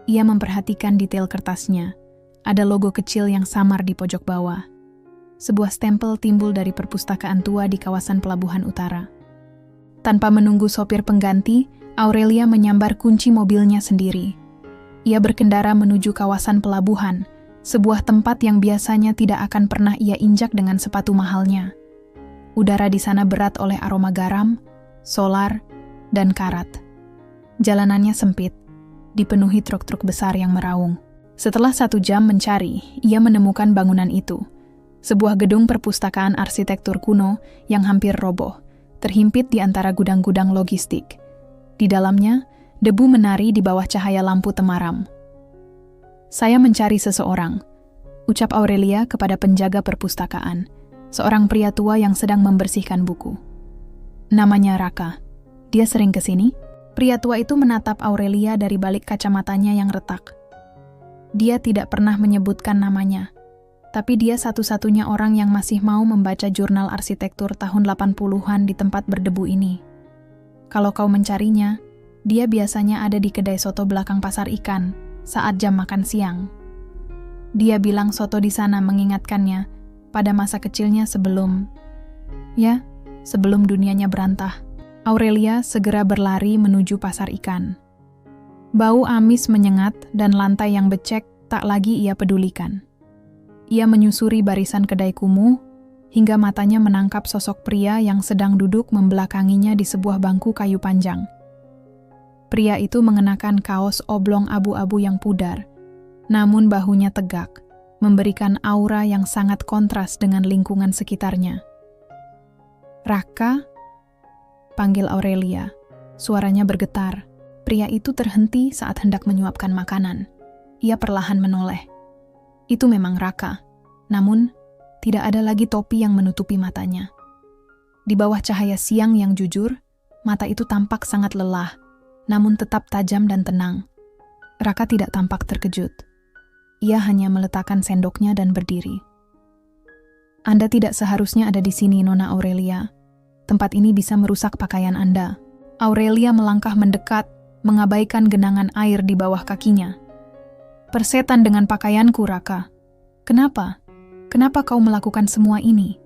Speaker 3: Ia memperhatikan detail kertasnya. Ada logo kecil yang samar di pojok bawah. Sebuah stempel timbul dari perpustakaan tua di kawasan Pelabuhan Utara. Tanpa menunggu sopir pengganti, Aurelia menyambar kunci mobilnya sendiri. Ia berkendara menuju kawasan pelabuhan, sebuah tempat yang biasanya tidak akan pernah ia injak dengan sepatu mahalnya. Udara di sana berat oleh aroma garam, solar, dan karat. Jalanannya sempit, dipenuhi truk-truk besar yang meraung. Setelah 1 jam mencari, ia menemukan bangunan itu. Sebuah gedung perpustakaan arsitektur kuno yang hampir roboh, terhimpit di antara gudang-gudang logistik. Di dalamnya, debu menari di bawah cahaya lampu temaram. Saya mencari seseorang, ucap Aurelia kepada penjaga perpustakaan, seorang pria tua yang sedang membersihkan buku. Namanya Raka. Dia sering ke sini? Pria tua itu menatap Aurelia dari balik kacamatanya yang retak. Dia tidak pernah menyebutkan namanya, tapi dia satu-satunya orang yang masih mau membaca jurnal arsitektur tahun 80-an di tempat berdebu ini. Kalau kau mencarinya, dia biasanya ada di kedai soto belakang pasar ikan saat jam makan siang. Dia bilang soto di sana mengingatkannya pada masa kecilnya sebelum dunianya berantah. Aurelia segera berlari menuju pasar ikan. Bau amis menyengat dan lantai yang becek tak lagi ia pedulikan. Ia menyusuri barisan kedai kumuh hingga matanya menangkap sosok pria yang sedang duduk membelakanginya di sebuah bangku kayu panjang. Pria itu mengenakan kaos oblong abu-abu yang pudar, namun bahunya tegak, memberikan aura yang sangat kontras dengan lingkungan sekitarnya. "Raka?" panggil Aurelia. Suaranya bergetar. Pria itu terhenti saat hendak menyuapkan makanan. Ia perlahan menoleh. Itu memang Raka, namun tidak ada lagi topi yang menutupi matanya. Di bawah cahaya siang yang jujur, mata itu tampak sangat lelah, namun tetap tajam dan tenang. Raka tidak tampak terkejut. Ia hanya meletakkan sendoknya dan berdiri. "Anda tidak seharusnya ada di sini, Nona Aurelia. Tempat ini bisa merusak pakaian Anda." Aurelia melangkah mendekat, mengabaikan genangan air di bawah kakinya. "Persetan dengan pakaianku, Raka. Kenapa? Kenapa kau melakukan semua ini?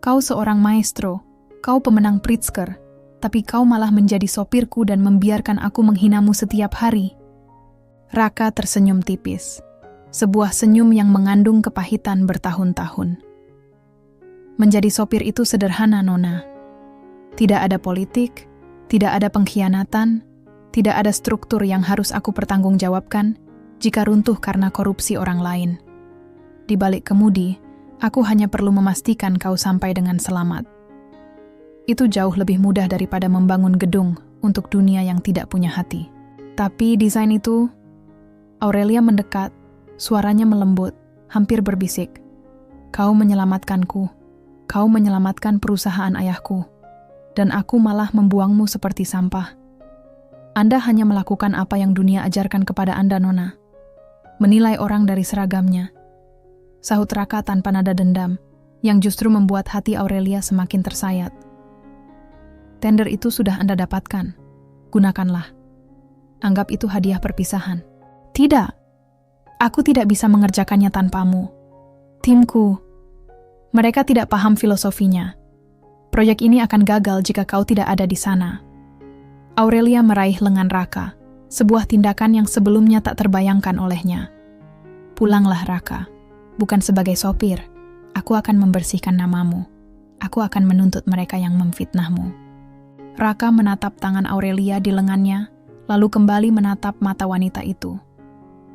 Speaker 3: Kau seorang maestro, kau pemenang Pritzker, tapi kau malah menjadi sopirku dan membiarkan aku menghinamu setiap hari." Raka tersenyum tipis. Sebuah senyum yang mengandung kepahitan bertahun-tahun. "Menjadi sopir itu sederhana, Nona. Tidak ada politik, tidak ada pengkhianatan, tidak ada struktur yang harus aku pertanggungjawabkan jika runtuh karena korupsi orang lain. Di balik kemudi, aku hanya perlu memastikan kau sampai dengan selamat. Itu jauh lebih mudah daripada membangun gedung untuk dunia yang tidak punya hati." "Tapi desain itu..." Aurelia mendekat, suaranya melembut, hampir berbisik. "Kau menyelamatkanku. Kau menyelamatkan perusahaan ayahku. Dan aku malah membuangmu seperti sampah. Anda hanya melakukan apa yang dunia ajarkan kepada Anda, Nona. Menilai orang dari seragamnya." Sahut Raka tanpa nada dendam, yang justru membuat hati Aurelia semakin tersayat. "Tender itu sudah Anda dapatkan. Gunakanlah. Anggap itu hadiah perpisahan." "Tidak, Aku tidak bisa mengerjakannya tanpamu. Timku, mereka tidak paham filosofinya. Proyek ini akan gagal jika kau tidak ada di sana. Aurelia meraih lengan Raka, sebuah tindakan yang sebelumnya tak terbayangkan olehnya. Pulanglah Raka, bukan sebagai sopir. Aku akan membersihkan namamu. Aku akan menuntut mereka yang memfitnahmu. Raka menatap tangan Aurelia di lengannya, lalu kembali menatap mata wanita itu.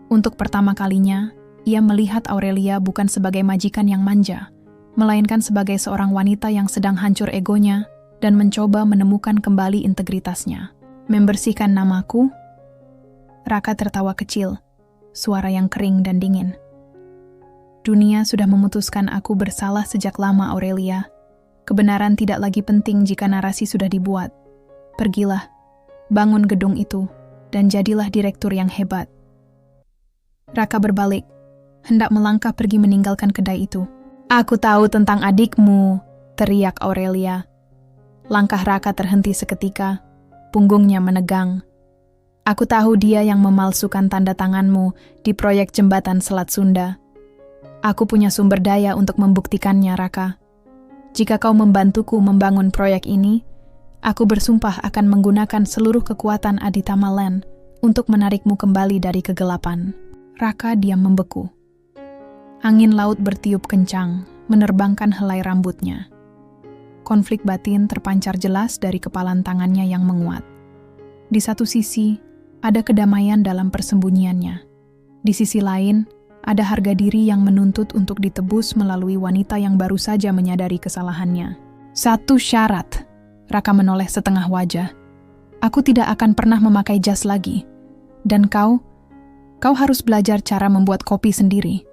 Speaker 3: Untuk pertama kalinya, ia melihat Aurelia bukan sebagai majikan yang manja, melainkan sebagai seorang wanita yang sedang hancur egonya dan mencoba menemukan kembali integritasnya. Membersihkan namaku? Raka tertawa kecil, suara yang kering dan dingin. Dunia sudah memutuskan aku bersalah sejak lama, Aurelia. Kebenaran tidak lagi penting jika narasi sudah dibuat. Pergilah, bangun gedung itu, dan jadilah direktur yang hebat. Raka berbalik, hendak melangkah pergi meninggalkan kedai itu. Aku tahu tentang adikmu, teriak Aurelia. Langkah Raka terhenti seketika, punggungnya menegang. Aku tahu dia yang memalsukan tanda tanganmu di proyek jembatan Selat Sunda. Aku punya sumber daya untuk membuktikannya, Raka. Jika kau membantuku membangun proyek ini, aku bersumpah akan menggunakan seluruh kekuatan Aditama Land untuk menarikmu kembali dari kegelapan. Raka diam membeku. Angin laut bertiup kencang, menerbangkan helai rambutnya. Konflik batin terpancar jelas dari kepalan tangannya yang menguat. Di satu sisi, ada kedamaian dalam persembunyiannya. Di sisi lain, ada harga diri yang menuntut untuk ditebus melalui wanita yang baru saja menyadari kesalahannya. Satu syarat, Raka menoleh setengah wajah. Aku tidak akan pernah memakai jas lagi. Dan kau harus belajar cara membuat kopi sendiri.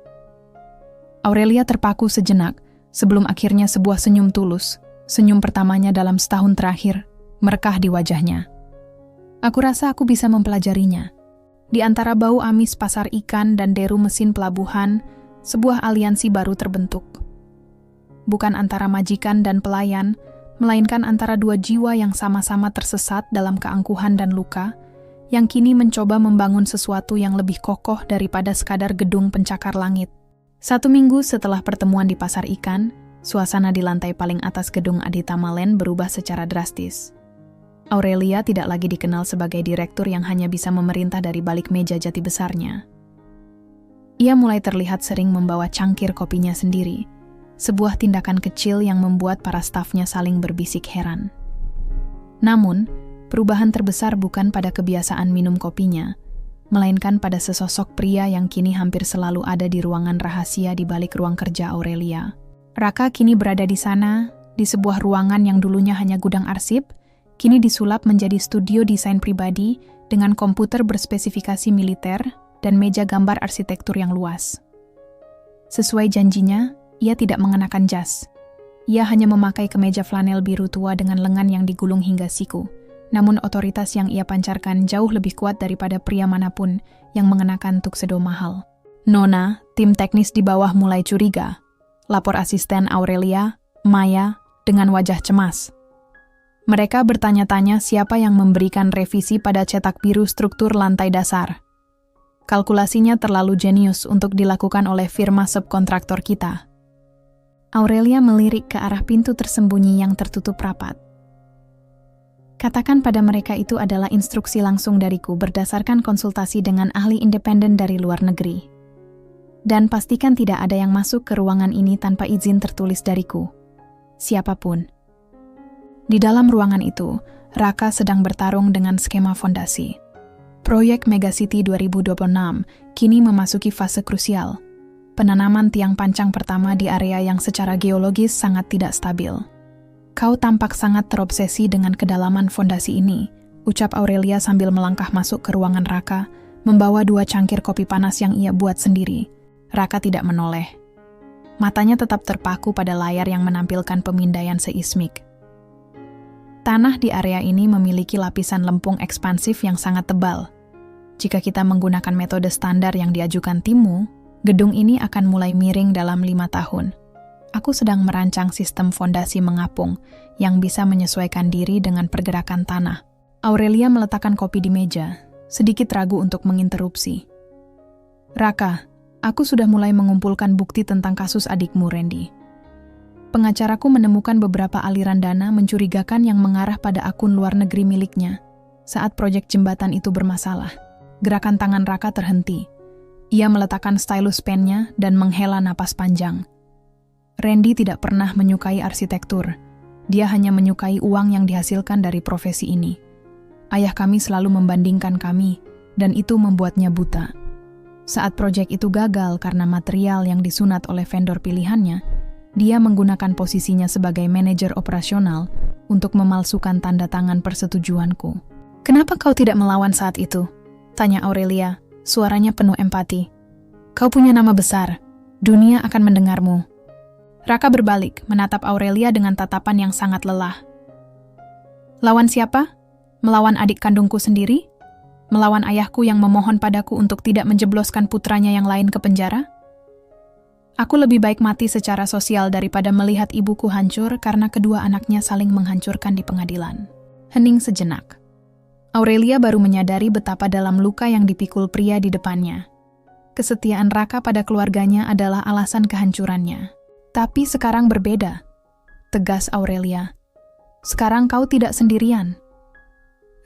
Speaker 3: Aurelia terpaku sejenak sebelum akhirnya sebuah senyum tulus, senyum pertamanya dalam setahun terakhir, merekah di wajahnya. Aku rasa aku bisa mempelajarinya. Di antara bau amis pasar ikan dan deru mesin pelabuhan, sebuah aliansi baru terbentuk. Bukan antara majikan dan pelayan, melainkan antara dua jiwa yang sama-sama tersesat dalam keangkuhan dan luka, yang kini mencoba membangun sesuatu yang lebih kokoh daripada sekadar gedung pencakar langit. 1 minggu setelah pertemuan di pasar ikan, suasana di lantai paling atas gedung Aditama Land berubah secara drastis. Aurelia tidak lagi dikenal sebagai direktur yang hanya bisa memerintah dari balik meja jati besarnya. Ia mulai terlihat sering membawa cangkir kopinya sendiri, sebuah tindakan kecil yang membuat para stafnya saling berbisik heran. Namun, perubahan terbesar bukan pada kebiasaan minum kopinya, melainkan pada sesosok pria yang kini hampir selalu ada di ruangan rahasia di balik ruang kerja Aurelia. Raka kini berada di sana, di sebuah ruangan yang dulunya hanya gudang arsip, kini disulap menjadi studio desain pribadi dengan komputer berspesifikasi militer dan meja gambar arsitektur yang luas. Sesuai janjinya, ia tidak mengenakan jas. Ia hanya memakai kemeja flanel biru tua dengan lengan yang digulung hingga siku. Namun otoritas yang ia pancarkan jauh lebih kuat daripada pria manapun yang mengenakan tuxedo mahal. Nona, tim teknis di bawah mulai curiga. Lapor asisten Aurelia, Maya, dengan wajah cemas. Mereka bertanya-tanya siapa yang memberikan revisi pada cetak biru struktur lantai dasar. Kalkulasinya terlalu jenius untuk dilakukan oleh firma subkontraktor kita. Aurelia melirik ke arah pintu tersembunyi yang tertutup rapat. Katakan pada mereka itu adalah instruksi langsung dariku berdasarkan konsultasi dengan ahli independen dari luar negeri. Dan pastikan tidak ada yang masuk ke ruangan ini tanpa izin tertulis dariku. Siapapun. Di dalam ruangan itu, Raka sedang bertarung dengan skema fondasi. Proyek Megacity 2026 kini memasuki fase krusial. Penanaman tiang pancang pertama di area yang secara geologis sangat tidak stabil. Kau tampak sangat terobsesi dengan kedalaman fondasi ini, ucap Aurelia sambil melangkah masuk ke ruangan Raka, membawa 2 cangkir kopi panas yang ia buat sendiri. Raka tidak menoleh. Matanya tetap terpaku pada layar yang menampilkan pemindaian seismik. Tanah di area ini memiliki lapisan lempung ekspansif yang sangat tebal. Jika kita menggunakan metode standar yang diajukan timmu, gedung ini akan mulai miring dalam 5 tahun. Aku sedang merancang sistem fondasi mengapung yang bisa menyesuaikan diri dengan pergerakan tanah. Aurelia meletakkan kopi di meja, sedikit ragu untuk menginterupsi. Raka, aku sudah mulai mengumpulkan bukti tentang kasus adikmu, Randy. Pengacaraku menemukan beberapa aliran dana mencurigakan yang mengarah pada akun luar negeri miliknya saat proyek jembatan itu bermasalah. Gerakan tangan Raka terhenti. Ia meletakkan stylus pennya dan menghela napas panjang. Randy tidak pernah menyukai arsitektur. Dia hanya menyukai uang yang dihasilkan dari profesi ini. Ayah kami selalu membandingkan kami, dan itu membuatnya buta. Saat proyek itu gagal karena material yang disunat oleh vendor pilihannya, dia menggunakan posisinya sebagai manajer operasional untuk memalsukan tanda tangan persetujuanku. "Kenapa kau tidak melawan saat itu?" tanya Aurelia, suaranya penuh empati. "Kau punya nama besar. Dunia akan mendengarmu." Raka berbalik, menatap Aurelia dengan tatapan yang sangat lelah. "Lawan siapa? Melawan adik kandungku sendiri? Melawan ayahku yang memohon padaku untuk tidak menjebloskan putranya yang lain ke penjara? Aku lebih baik mati secara sosial daripada melihat ibuku hancur karena kedua anaknya saling menghancurkan di pengadilan." Hening sejenak. Aurelia baru menyadari betapa dalam luka yang dipikul pria di depannya. Kesetiaan Raka pada keluarganya adalah alasan kehancurannya. Tapi sekarang berbeda, tegas Aurelia. Sekarang kau tidak sendirian.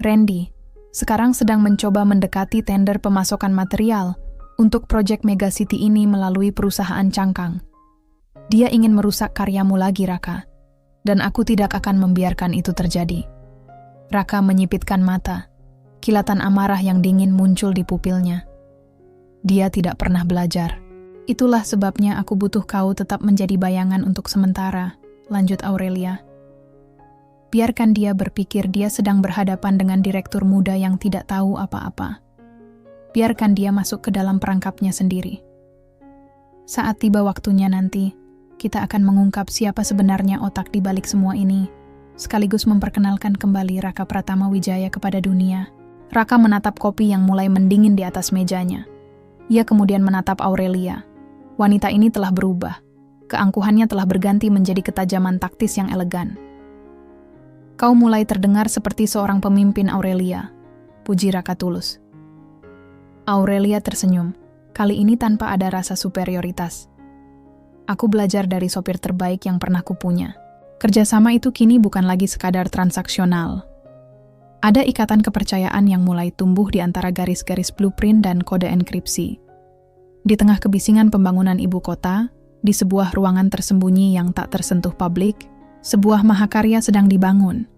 Speaker 3: Randy sekarang sedang mencoba mendekati tender pemasokan material untuk proyek Megacity ini melalui perusahaan cangkang. Dia ingin merusak karyamu lagi, Raka, dan aku tidak akan membiarkan itu terjadi. Raka menyipitkan mata, kilatan amarah yang dingin muncul di pupilnya. Dia tidak pernah belajar. "Itulah sebabnya aku butuh kau tetap menjadi bayangan untuk sementara," lanjut Aurelia. "Biarkan dia berpikir dia sedang berhadapan dengan direktur muda yang tidak tahu apa-apa. Biarkan dia masuk ke dalam perangkapnya sendiri. Saat tiba waktunya nanti, kita akan mengungkap siapa sebenarnya otak di balik semua ini, sekaligus memperkenalkan kembali Raka Pratama Wijaya kepada dunia." Raka menatap kopi yang mulai mendingin di atas mejanya. Ia kemudian menatap Aurelia. Wanita ini telah berubah. Keangkuhannya telah berganti menjadi ketajaman taktis yang elegan. "Kau mulai terdengar seperti seorang pemimpin, Aurelia," puji Raka tulus. Aurelia tersenyum, kali ini tanpa ada rasa superioritas. "Aku belajar dari sopir terbaik yang pernah kupunya. Kerjasama itu kini bukan lagi sekadar transaksional. Ada ikatan kepercayaan yang mulai tumbuh di antara garis-garis blueprint dan kode enkripsi. Di tengah kebisingan pembangunan ibu kota, di sebuah ruangan tersembunyi yang tak tersentuh publik, sebuah mahakarya sedang dibangun.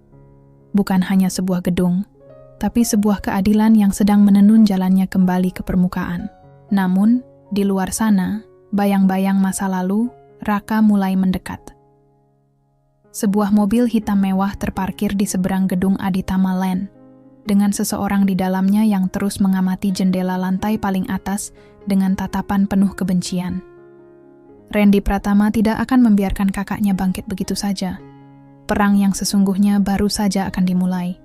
Speaker 3: Bukan hanya sebuah gedung, tapi sebuah keadilan yang sedang menenun jalannya kembali ke permukaan. Namun, di luar sana, bayang-bayang masa lalu, Raka mulai mendekat. Sebuah mobil hitam mewah terparkir di seberang gedung Aditama Land, dengan seseorang di dalamnya yang terus mengamati jendela lantai paling atas dengan tatapan penuh kebencian. Randy Pratama tidak akan membiarkan kakaknya bangkit begitu saja. Perang yang sesungguhnya baru saja akan dimulai.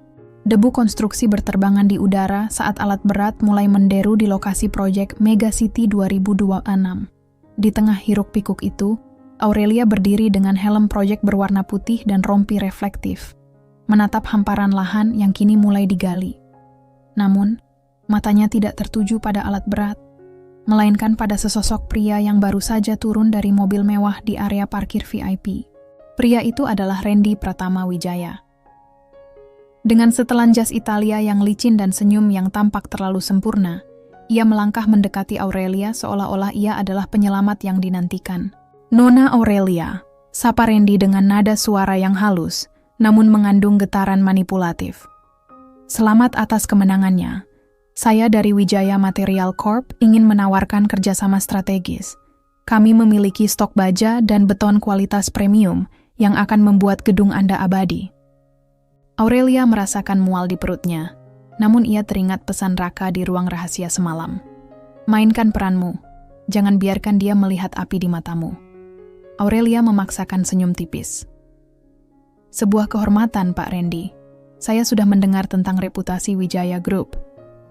Speaker 3: Debu konstruksi berterbangan di udara saat alat berat mulai menderu di lokasi proyek Megacity 2026. Di tengah hiruk-pikuk itu, Aurelia berdiri dengan helm proyek berwarna putih dan rompi reflektif, menatap hamparan lahan yang kini mulai digali. Namun, matanya tidak tertuju pada alat berat, melainkan pada sesosok pria yang baru saja turun dari mobil mewah di area parkir VIP. Pria itu adalah Randy Pratama Wijaya. Dengan setelan jas Italia yang licin dan senyum yang tampak terlalu sempurna, ia melangkah mendekati Aurelia seolah-olah ia adalah penyelamat yang dinantikan. "Nona Aurelia," sapa Randy dengan nada suara yang halus, namun mengandung getaran manipulatif. "Selamat atas kemenangannya. Saya dari Wijaya Material Corp ingin menawarkan kerjasama strategis. Kami memiliki stok baja dan beton kualitas premium yang akan membuat gedung Anda abadi." Aurelia merasakan mual di perutnya, namun ia teringat pesan Raka di ruang rahasia semalam. "Mainkan peranmu, jangan biarkan dia melihat api di matamu." Aurelia memaksakan senyum tipis. "Sebuah kehormatan, Pak Randy. Saya sudah mendengar tentang reputasi Wijaya Group.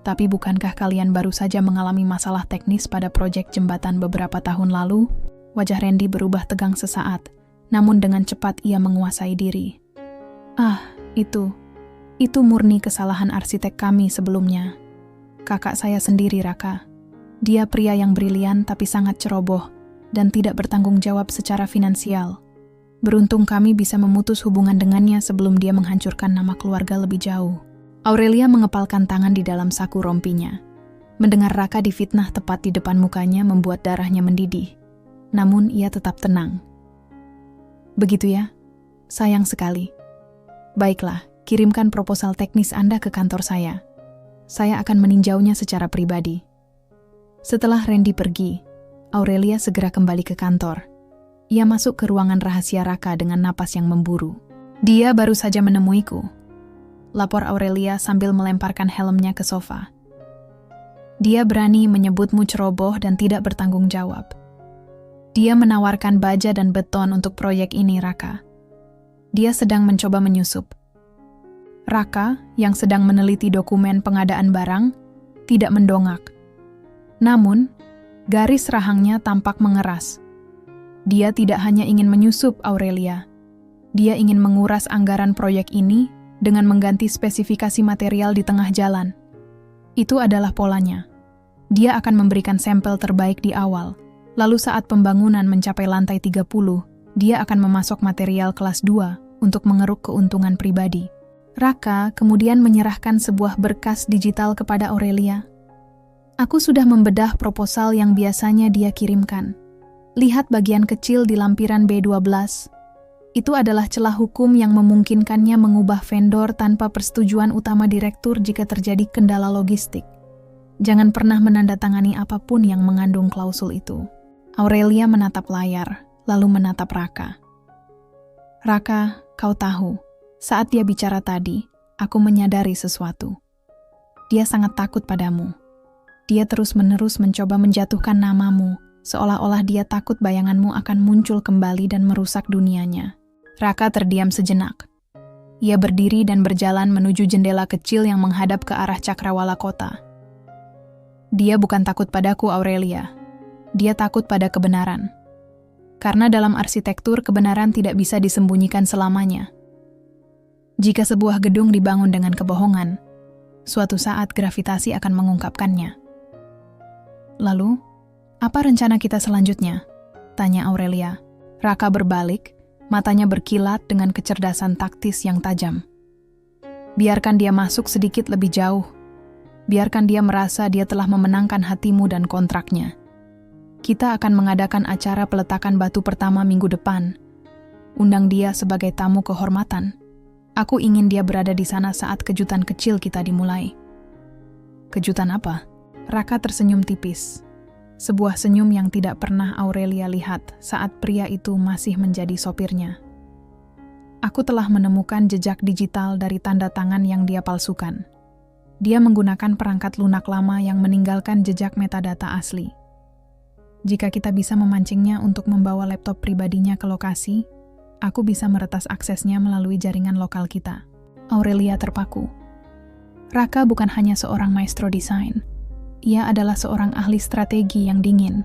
Speaker 3: Tapi bukankah kalian baru saja mengalami masalah teknis pada proyek jembatan beberapa tahun lalu?" Wajah Randy berubah tegang sesaat, namun dengan cepat ia menguasai diri. Itu murni kesalahan arsitek kami sebelumnya. Kakak saya sendiri, Raka. Dia pria yang brilian tapi sangat ceroboh dan tidak bertanggung jawab secara finansial. Beruntung kami bisa memutus hubungan dengannya sebelum dia menghancurkan nama keluarga lebih jauh. Aurelia mengepalkan tangan di dalam saku rompinya. Mendengar Raka difitnah tepat di depan mukanya membuat darahnya mendidih. Namun ia tetap tenang. Begitu ya? Sayang sekali. Baiklah, kirimkan proposal teknis Anda ke kantor saya. Saya akan meninjaunya secara pribadi. Setelah Randy pergi, Aurelia segera kembali ke kantor. Ia masuk ke ruangan rahasia Raka dengan napas yang memburu. Dia baru saja menemuiku. Lapor Aurelia sambil melemparkan helmnya ke sofa. Dia berani menyebutmu ceroboh dan tidak bertanggung jawab. Dia menawarkan baja dan beton untuk proyek ini, Raka. Dia sedang mencoba menyusup. Raka, yang sedang meneliti dokumen pengadaan barang, tidak mendongak. Namun, garis rahangnya tampak mengeras. Dia tidak hanya ingin menyusup Aurelia. Dia ingin menguras anggaran proyek ini dengan mengganti spesifikasi material di tengah jalan. Itu adalah polanya. Dia akan memberikan sampel terbaik di awal. Lalu saat pembangunan mencapai lantai 30, dia akan memasok material kelas 2 untuk mengeruk keuntungan pribadi. Raka kemudian menyerahkan sebuah berkas digital kepada Aurelia. Aku sudah membedah proposal yang biasanya dia kirimkan. Lihat bagian kecil di lampiran B12. Itu adalah celah hukum yang memungkinkannya mengubah vendor tanpa persetujuan utama direktur jika terjadi kendala logistik. Jangan pernah menandatangani apapun yang mengandung klausul itu. Aurelia menatap layar, lalu menatap Raka. Raka, kau tahu, saat dia bicara tadi, aku menyadari sesuatu. Dia sangat takut padamu. Dia terus-menerus mencoba menjatuhkan namamu, seolah-olah dia takut bayanganmu akan muncul kembali dan merusak dunianya. Raka terdiam sejenak. Ia berdiri dan berjalan menuju jendela kecil yang menghadap ke arah cakrawala kota. Dia bukan takut padaku, Aurelia. Dia takut pada kebenaran. Karena dalam arsitektur, kebenaran tidak bisa disembunyikan selamanya. Jika sebuah gedung dibangun dengan kebohongan, suatu saat gravitasi akan mengungkapkannya. Lalu, apa rencana kita selanjutnya? Tanya Aurelia. Raka berbalik, matanya berkilat dengan kecerdasan taktis yang tajam. Biarkan dia masuk sedikit lebih jauh. Biarkan dia merasa dia telah memenangkan hatimu dan kontraknya. Kita akan mengadakan acara peletakan batu pertama minggu depan. Undang dia sebagai tamu kehormatan. Aku ingin dia berada di sana saat kejutan kecil kita dimulai. Kejutan apa? Raka tersenyum tipis. Sebuah senyum yang tidak pernah Aurelia lihat saat pria itu masih menjadi sopirnya. Aku telah menemukan jejak digital dari tanda tangan yang dia palsukan. Dia menggunakan perangkat lunak lama yang meninggalkan jejak metadata asli. Jika kita bisa memancingnya untuk membawa laptop pribadinya ke lokasi, aku bisa meretas aksesnya melalui jaringan lokal kita. Aurelia terpaku. Raka bukan hanya seorang maestro desain. Ia adalah seorang ahli strategi yang dingin.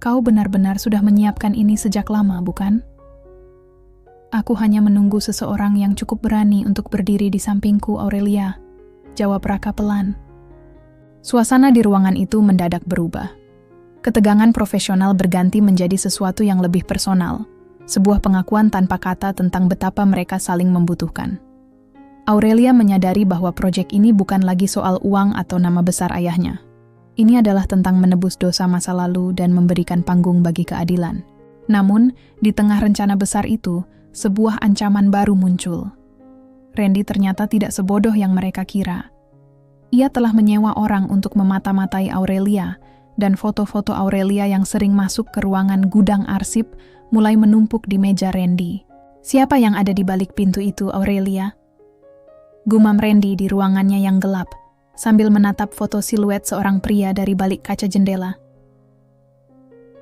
Speaker 3: Kau benar-benar sudah menyiapkan ini sejak lama, bukan? Aku hanya menunggu seseorang yang cukup berani untuk berdiri di sampingku, Aurelia. Jawab Raka pelan. Suasana di ruangan itu mendadak berubah. Ketegangan profesional berganti menjadi sesuatu yang lebih personal. Sebuah pengakuan tanpa kata tentang betapa mereka saling membutuhkan. Aurelia menyadari bahwa proyek ini bukan lagi soal uang atau nama besar ayahnya. Ini adalah tentang menebus dosa masa lalu dan memberikan panggung bagi keadilan. Namun, di tengah rencana besar itu, sebuah ancaman baru muncul. Randy ternyata tidak sebodoh yang mereka kira. Ia telah menyewa orang untuk memata-matai Aurelia, dan foto-foto Aurelia yang sering masuk ke ruangan gudang arsip mulai menumpuk di meja Randy. Siapa yang ada di balik pintu itu, Aurelia? Gumam Randy di ruangannya yang gelap, sambil menatap foto siluet seorang pria dari balik kaca jendela.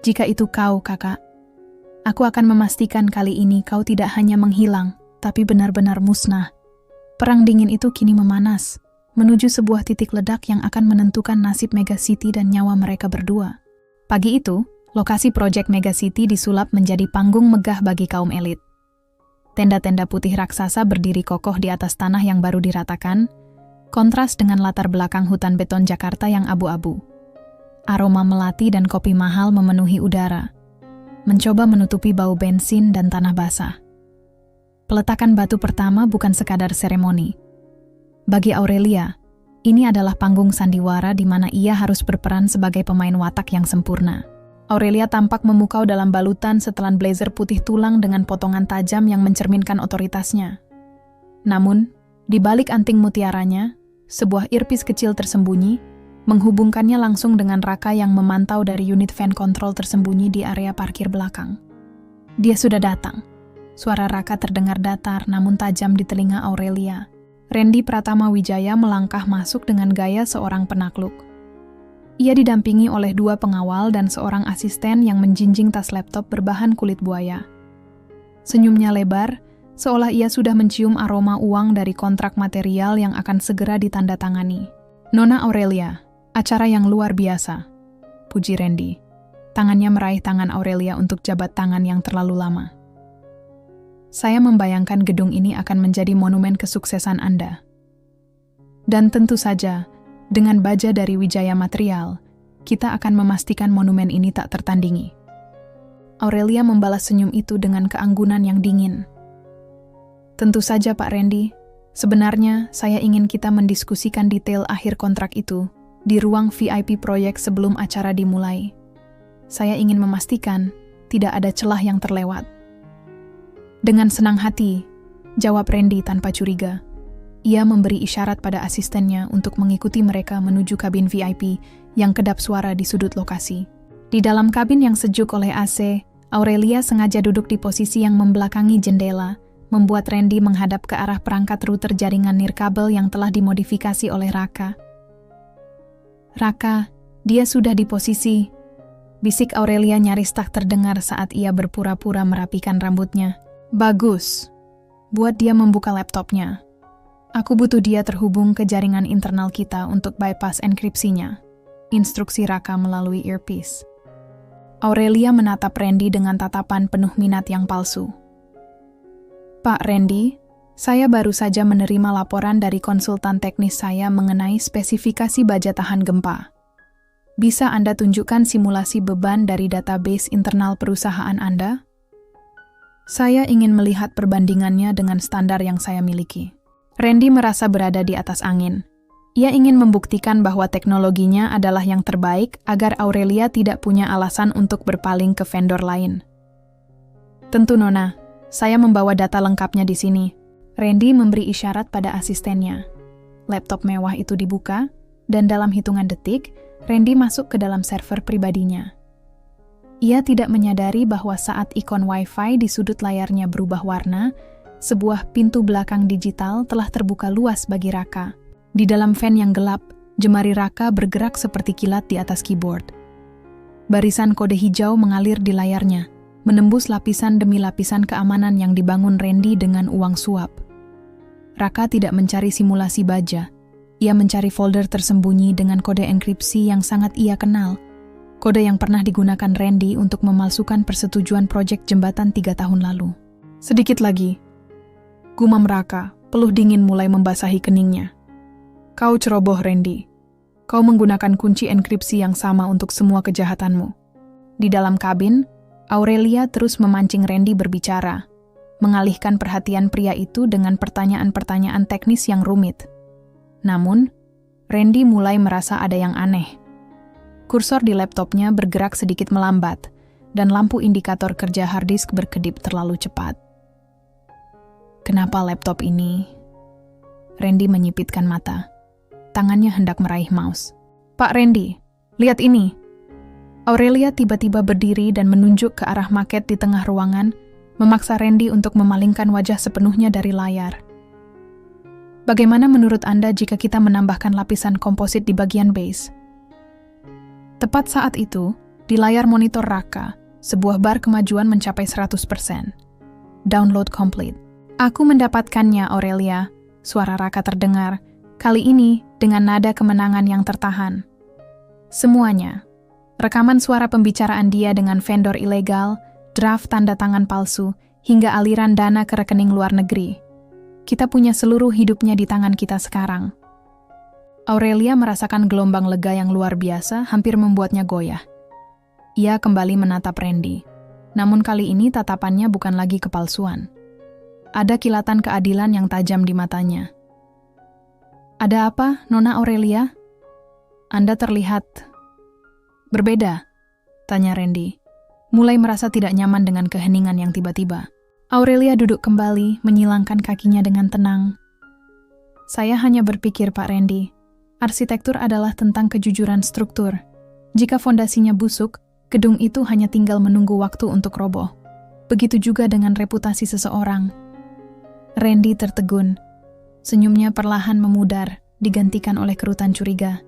Speaker 3: Jika itu kau, kakak, aku akan memastikan kali ini kau tidak hanya menghilang, tapi benar-benar musnah. Perang dingin itu kini memanas, menuju sebuah titik ledak yang akan menentukan nasib Mega City dan nyawa mereka berdua. Pagi itu, lokasi proyek Mega City disulap menjadi panggung megah bagi kaum elit. Tenda-tenda putih raksasa berdiri kokoh di atas tanah yang baru diratakan, kontras dengan latar belakang hutan beton Jakarta yang abu-abu. Aroma melati dan kopi mahal memenuhi udara, mencoba menutupi bau bensin dan tanah basah. Peletakan batu pertama bukan sekadar seremoni. Bagi Aurelia, ini adalah panggung sandiwara di mana ia harus berperan sebagai pemain watak yang sempurna. Aurelia tampak memukau dalam balutan setelan blazer putih tulang dengan potongan tajam yang mencerminkan otoritasnya. Namun, di balik anting mutiaranya, sebuah earpiece kecil tersembunyi, menghubungkannya langsung dengan Raka yang memantau dari unit fan control tersembunyi di area parkir belakang. Dia sudah datang. Suara Raka terdengar datar namun tajam di telinga Aurelia. Randy Pratama Wijaya melangkah masuk dengan gaya seorang penakluk. Ia didampingi oleh 2 pengawal dan seorang asisten yang menjinjing tas laptop berbahan kulit buaya. Senyumnya lebar, seolah ia sudah mencium aroma uang dari kontrak material yang akan segera ditandatangani. Nona Aurelia, acara yang luar biasa, puji Randy. Tangannya meraih tangan Aurelia untuk jabat tangan yang terlalu lama. Saya membayangkan gedung ini akan menjadi monumen kesuksesan Anda. Dan tentu saja, dengan baja dari Wijaya Material, kita akan memastikan monumen ini tak tertandingi. Aurelia membalas senyum itu dengan keanggunan yang dingin. Tentu saja Pak Randy, sebenarnya saya ingin kita mendiskusikan detail akhir kontrak itu di ruang VIP proyek sebelum acara dimulai. Saya ingin memastikan tidak ada celah yang terlewat. Dengan senang hati, jawab Randy tanpa curiga. Ia memberi isyarat pada asistennya untuk mengikuti mereka menuju kabin VIP yang kedap suara di sudut lokasi. Di dalam kabin yang sejuk oleh AC, Aurelia sengaja duduk di posisi yang membelakangi jendela, membuat Randy menghadap ke arah perangkat router jaringan nirkabel yang telah dimodifikasi oleh Raka. Raka, dia sudah di posisi, bisik Aurelia nyaris tak terdengar saat ia berpura-pura merapikan rambutnya. Bagus, buat dia membuka laptopnya. Aku butuh dia terhubung ke jaringan internal kita untuk bypass enkripsinya. Instruksi Raka melalui earpiece. Aurelia menatap Randy dengan tatapan penuh minat yang palsu. Pak Randy, saya baru saja menerima laporan dari konsultan teknis saya mengenai spesifikasi baja tahan gempa. Bisa Anda tunjukkan simulasi beban dari database internal perusahaan Anda? Saya ingin melihat perbandingannya dengan standar yang saya miliki. Randy merasa berada di atas angin. Ia ingin membuktikan bahwa teknologinya adalah yang terbaik agar Aurelia tidak punya alasan untuk berpaling ke vendor lain. Tentu Nona, saya membawa data lengkapnya di sini. Randy memberi isyarat pada asistennya. Laptop mewah itu dibuka, dan dalam hitungan detik, Randy masuk ke dalam server pribadinya. Ia tidak menyadari bahwa saat ikon Wi-Fi di sudut layarnya berubah warna, sebuah pintu belakang digital telah terbuka luas bagi Raka. Di dalam fan yang gelap, jemari Raka bergerak seperti kilat di atas keyboard. Barisan kode hijau mengalir di layarnya, menembus lapisan demi lapisan keamanan yang dibangun Randy dengan uang suap. Raka tidak mencari simulasi baja. Ia mencari folder tersembunyi dengan kode enkripsi yang sangat ia kenal. Kode yang pernah digunakan Randy untuk memalsukan persetujuan proyek jembatan 3 tahun lalu. Sedikit lagi. Gumam Raka, peluh dingin mulai membasahi keningnya. Kau ceroboh Randy. Kau menggunakan kunci enkripsi yang sama untuk semua kejahatanmu. Di dalam kabin, Aurelia terus memancing Randy berbicara, mengalihkan perhatian pria itu dengan pertanyaan-pertanyaan teknis yang rumit. Namun, Randy mulai merasa ada yang aneh. Kursor di laptopnya bergerak sedikit melambat, dan lampu indikator kerja harddisk berkedip terlalu cepat. Kenapa laptop ini? Randy menyipitkan mata. Tangannya hendak meraih mouse. Pak Randy, lihat ini. Aurelia tiba-tiba berdiri dan menunjuk ke arah maket di tengah ruangan, memaksa Randy untuk memalingkan wajah sepenuhnya dari layar. Bagaimana menurut Anda jika kita menambahkan lapisan komposit di bagian base? Tepat saat itu, di layar monitor Raka, sebuah bar kemajuan mencapai 100%. Download complete. Aku mendapatkannya, Aurelia. Suara Raka terdengar, kali ini dengan nada kemenangan yang tertahan. Semuanya. Rekaman suara pembicaraan dia dengan vendor ilegal, draft tanda tangan palsu, hingga aliran dana ke rekening luar negeri. Kita punya seluruh hidupnya di tangan kita sekarang. Aurelia merasakan gelombang lega yang luar biasa hampir membuatnya goyah. Ia kembali menatap Randy. Namun kali ini tatapannya bukan lagi kepalsuan. Ada kilatan keadilan yang tajam di matanya. "Ada apa, Nona Aurelia? Anda terlihat berbeda," tanya Randy, mulai merasa tidak nyaman dengan keheningan yang tiba-tiba. Aurelia duduk kembali, menyilangkan kakinya dengan tenang. "Saya hanya berpikir, Pak Randy, arsitektur adalah tentang kejujuran struktur. Jika fondasinya busuk, gedung itu hanya tinggal menunggu waktu untuk roboh. Begitu juga dengan reputasi seseorang." Randy tertegun. Senyumnya perlahan memudar, digantikan oleh kerutan curiga.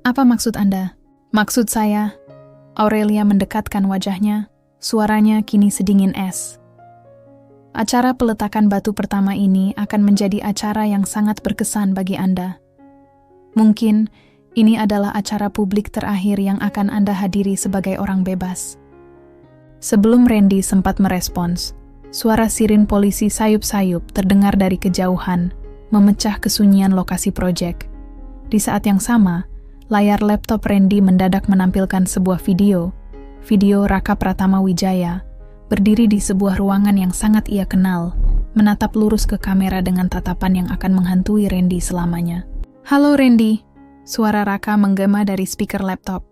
Speaker 3: "Apa maksud Anda?" "Maksud saya," Aurelia mendekatkan wajahnya, suaranya kini sedingin es. "Acara peletakan batu pertama ini akan menjadi acara yang sangat berkesan bagi Anda. Mungkin ini adalah acara publik terakhir yang akan Anda hadiri sebagai orang bebas." Sebelum Randy sempat merespons, suara sirin polisi sayup-sayup terdengar dari kejauhan, memecah kesunyian lokasi proyek. Di saat yang sama, layar laptop Randy mendadak menampilkan sebuah video Raka Pratama Wijaya, berdiri di sebuah ruangan yang sangat ia kenal, menatap lurus ke kamera dengan tatapan yang akan menghantui Randy selamanya. "Halo Randy," suara Raka menggema dari speaker laptop.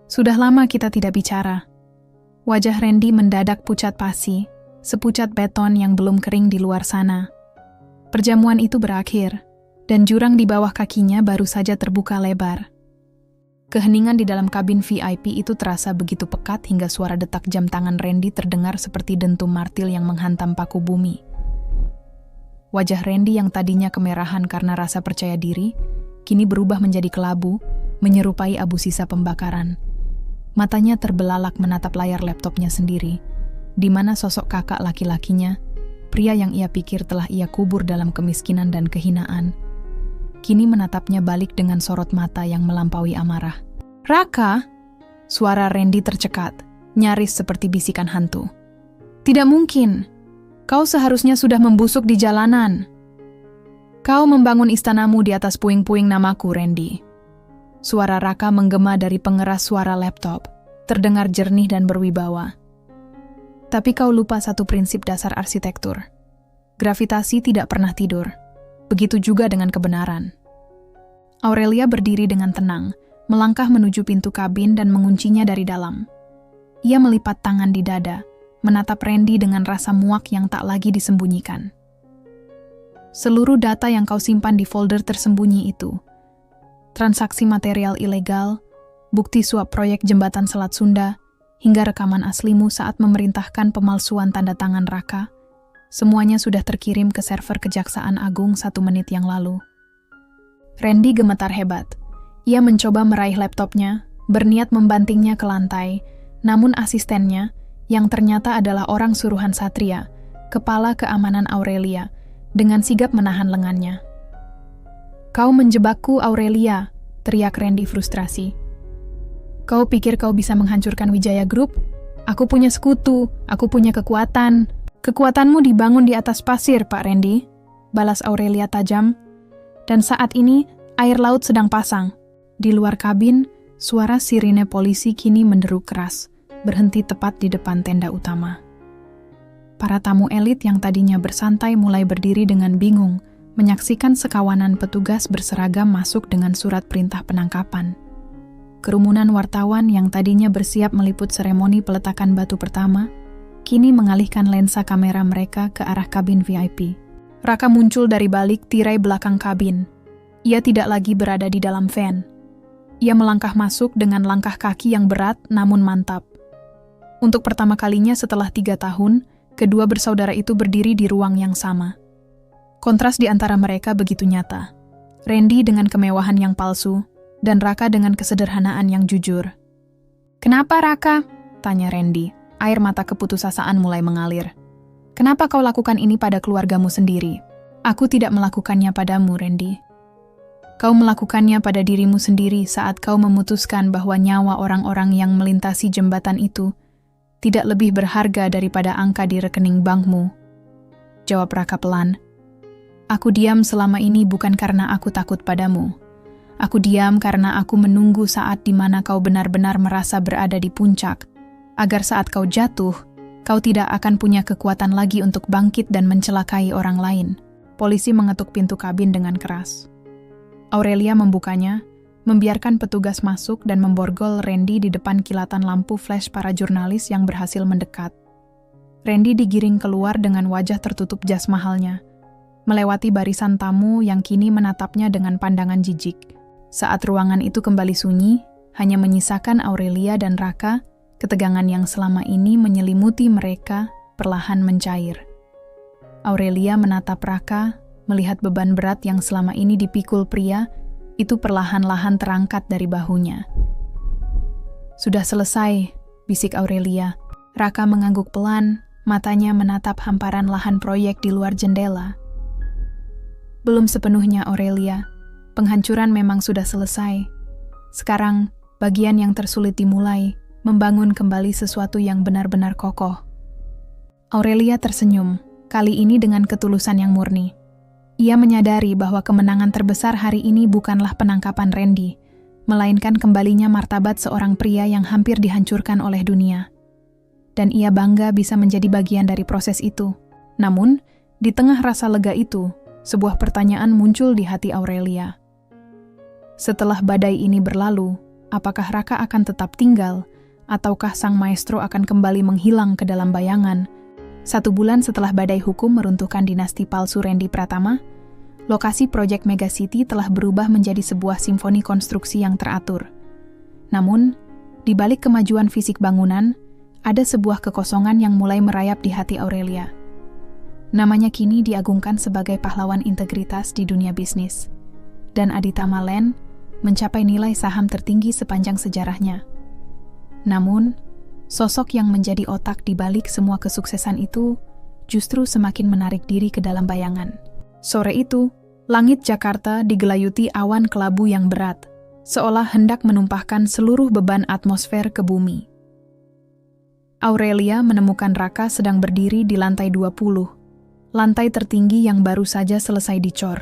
Speaker 3: "Sudah lama kita tidak bicara." Wajah Randy mendadak pucat pasi, sepucat beton yang belum kering di luar sana. Perjamuan itu berakhir, dan jurang di bawah kakinya baru saja terbuka lebar. Keheningan di dalam kabin VIP itu terasa begitu pekat hingga suara detak jam tangan Randy terdengar seperti dentum martil yang menghantam paku bumi. Wajah Randy yang tadinya kemerahan karena rasa percaya diri, kini berubah menjadi kelabu, menyerupai abu sisa pembakaran. Matanya terbelalak menatap layar laptopnya sendiri, di mana sosok kakak laki-lakinya, pria yang ia pikir telah ia kubur dalam kemiskinan dan kehinaan, kini menatapnya balik dengan sorot mata yang melampaui amarah. "Raka?" Suara Randy tercekat, nyaris seperti bisikan hantu. "Tidak mungkin. Kau seharusnya sudah membusuk di jalanan. Kau membangun istanamu di atas puing-puing namaku, Randy." Suara Raka menggema dari pengeras suara laptop, terdengar jernih dan berwibawa. "Tapi kau lupa satu prinsip dasar arsitektur. Gravitasi tidak pernah tidur. Begitu juga dengan kebenaran." Aurelia berdiri dengan tenang, melangkah menuju pintu kabin dan menguncinya dari dalam. Ia melipat tangan di dada, menatap Randy dengan rasa muak yang tak lagi disembunyikan. "Seluruh data yang kau simpan di folder tersembunyi itu, transaksi material ilegal, bukti suap proyek jembatan Selat Sunda, hingga rekaman aslimu saat memerintahkan pemalsuan tanda tangan Raka, semuanya sudah terkirim ke server Kejaksaan Agung 1 menit yang lalu." Randy gemetar hebat. Ia mencoba meraih laptopnya, berniat membantingnya ke lantai, namun asistennya, yang ternyata adalah orang suruhan Satria, kepala keamanan Aurelia, dengan sigap menahan lengannya. "Kau menjebakku, Aurelia," teriak Randy frustrasi. "Kau pikir kau bisa menghancurkan Wijaya Group? Aku punya sekutu, aku punya kekuatan." "Kekuatanmu dibangun di atas pasir, Pak Randy," balas Aurelia tajam. "Dan saat ini, air laut sedang pasang." Di luar kabin, suara sirine polisi kini menderu keras, berhenti tepat di depan tenda utama. Para tamu elit yang tadinya bersantai mulai berdiri dengan bingung, menyaksikan sekawanan petugas berseragam masuk dengan surat perintah penangkapan. Kerumunan wartawan yang tadinya bersiap meliput seremoni peletakan batu pertama, kini mengalihkan lensa kamera mereka ke arah kabin VIP. Raka muncul dari balik tirai belakang kabin. Ia tidak lagi berada di dalam van. Ia melangkah masuk dengan langkah kaki yang berat namun mantap. Untuk pertama kalinya setelah 3 tahun, kedua bersaudara itu berdiri di ruang yang sama. Kontras di antara mereka begitu nyata. Randy dengan kemewahan yang palsu, dan Raka dengan kesederhanaan yang jujur. "Kenapa, Raka?" tanya Randy. Air mata keputusasaan mulai mengalir. "Kenapa kau lakukan ini pada keluargamu sendiri?" "Aku tidak melakukannya padamu, Randy. Kau melakukannya pada dirimu sendiri saat kau memutuskan bahwa nyawa orang-orang yang melintasi jembatan itu tidak lebih berharga daripada angka di rekening bankmu," jawab Raka pelan. "Aku diam selama ini bukan karena aku takut padamu, Aku diam karena aku menunggu saat di mana kau benar-benar merasa berada di puncak, agar saat kau jatuh, kau tidak akan punya kekuatan lagi untuk bangkit dan mencelakai orang lain. Polisi mengetuk pintu kabin dengan keras. Aurelia membukanya, membiarkan petugas masuk dan memborgol Randy di depan kilatan lampu flash para jurnalis yang berhasil mendekat. Randy digiring keluar dengan wajah tertutup jas mahalnya, melewati barisan tamu yang kini menatapnya dengan pandangan jijik. Saat ruangan itu kembali sunyi, hanya menyisakan Aurelia dan Raka, ketegangan yang selama ini menyelimuti mereka perlahan mencair. Aurelia menatap Raka, melihat beban berat yang selama ini dipikul pria, itu perlahan-lahan terangkat dari bahunya. "Sudah selesai," bisik Aurelia. Raka mengangguk pelan, matanya menatap hamparan lahan proyek di luar jendela. "Belum sepenuhnya, Aurelia. Penghancuran memang sudah selesai. Sekarang, bagian yang tersulit dimulai, membangun kembali sesuatu yang benar-benar kokoh." Aurelia tersenyum, kali ini dengan ketulusan yang murni. Ia menyadari bahwa kemenangan terbesar hari ini bukanlah penangkapan Randy, melainkan kembalinya martabat seorang pria yang hampir dihancurkan oleh dunia. Dan ia bangga bisa menjadi bagian dari proses itu. Namun, di tengah rasa lega itu, sebuah pertanyaan muncul di hati Aurelia. Setelah badai ini berlalu, apakah Raka akan tetap tinggal, ataukah sang maestro akan kembali menghilang ke dalam bayangan? 1 bulan setelah badai hukum meruntuhkan dinasti palsu Randy Pratama, lokasi proyek Megacity telah berubah menjadi sebuah simfoni konstruksi yang teratur. Namun, di balik kemajuan fisik bangunan, ada sebuah kekosongan yang mulai merayap di hati Aurelia. Namanya kini diagungkan sebagai pahlawan integritas di dunia bisnis, dan Aditama Land mencapai nilai saham tertinggi sepanjang sejarahnya. Namun, sosok yang menjadi otak di balik semua kesuksesan itu justru semakin menarik diri ke dalam bayangan. Sore itu, langit Jakarta digelayuti awan kelabu yang berat, seolah hendak menumpahkan seluruh beban atmosfer ke bumi. Aurelia menemukan Raka sedang berdiri di lantai 20, lantai tertinggi yang baru saja selesai dicor.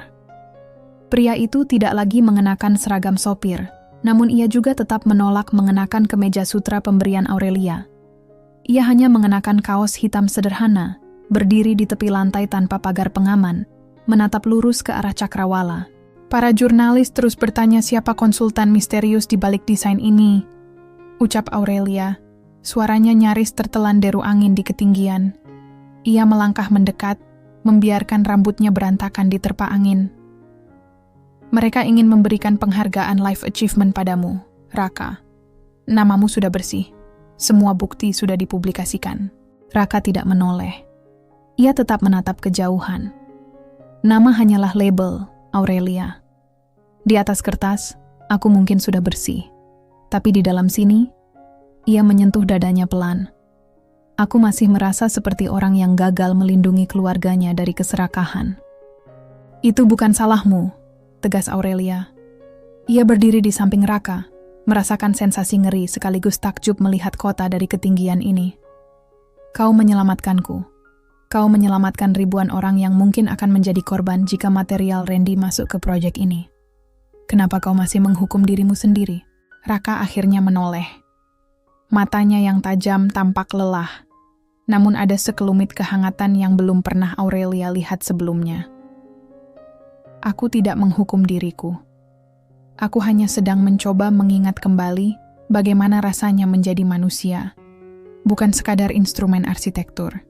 Speaker 3: Pria itu tidak lagi mengenakan seragam sopir, namun ia juga tetap menolak mengenakan kemeja sutra pemberian Aurelia. Ia hanya mengenakan kaos hitam sederhana, berdiri di tepi lantai tanpa pagar pengaman, menatap lurus ke arah cakrawala. Para jurnalis terus bertanya siapa konsultan misterius di balik desain ini, ucap Aurelia. Suaranya nyaris tertelan deru angin di ketinggian. Ia melangkah mendekat, membiarkan rambutnya berantakan diterpa angin. "Mereka ingin memberikan penghargaan Life Achievement padamu, Raka. Namamu sudah bersih. Semua bukti sudah dipublikasikan." Raka tidak menoleh. Ia tetap menatap kejauhan. "Nama hanyalah label, Aurelia. Di atas kertas, aku mungkin sudah bersih. Tapi di dalam sini," ia menyentuh dadanya pelan, "aku masih merasa seperti orang yang gagal melindungi keluarganya dari keserakahan." "Itu bukan salahmu," tegas Aurelia. Ia berdiri di samping Raka, merasakan sensasi ngeri sekaligus takjub melihat kota dari ketinggian ini. "Kau menyelamatkanku. Kau menyelamatkan ribuan orang yang mungkin akan menjadi korban jika material Randy masuk ke proyek ini. Kenapa kau masih menghukum dirimu sendiri?" Raka akhirnya menoleh. Matanya yang tajam tampak lelah, namun ada sekelumit kehangatan yang belum pernah Aurelia lihat sebelumnya. "Aku tidak menghukum diriku. Aku hanya sedang mencoba mengingat kembali bagaimana rasanya menjadi manusia, bukan sekadar instrumen arsitektur.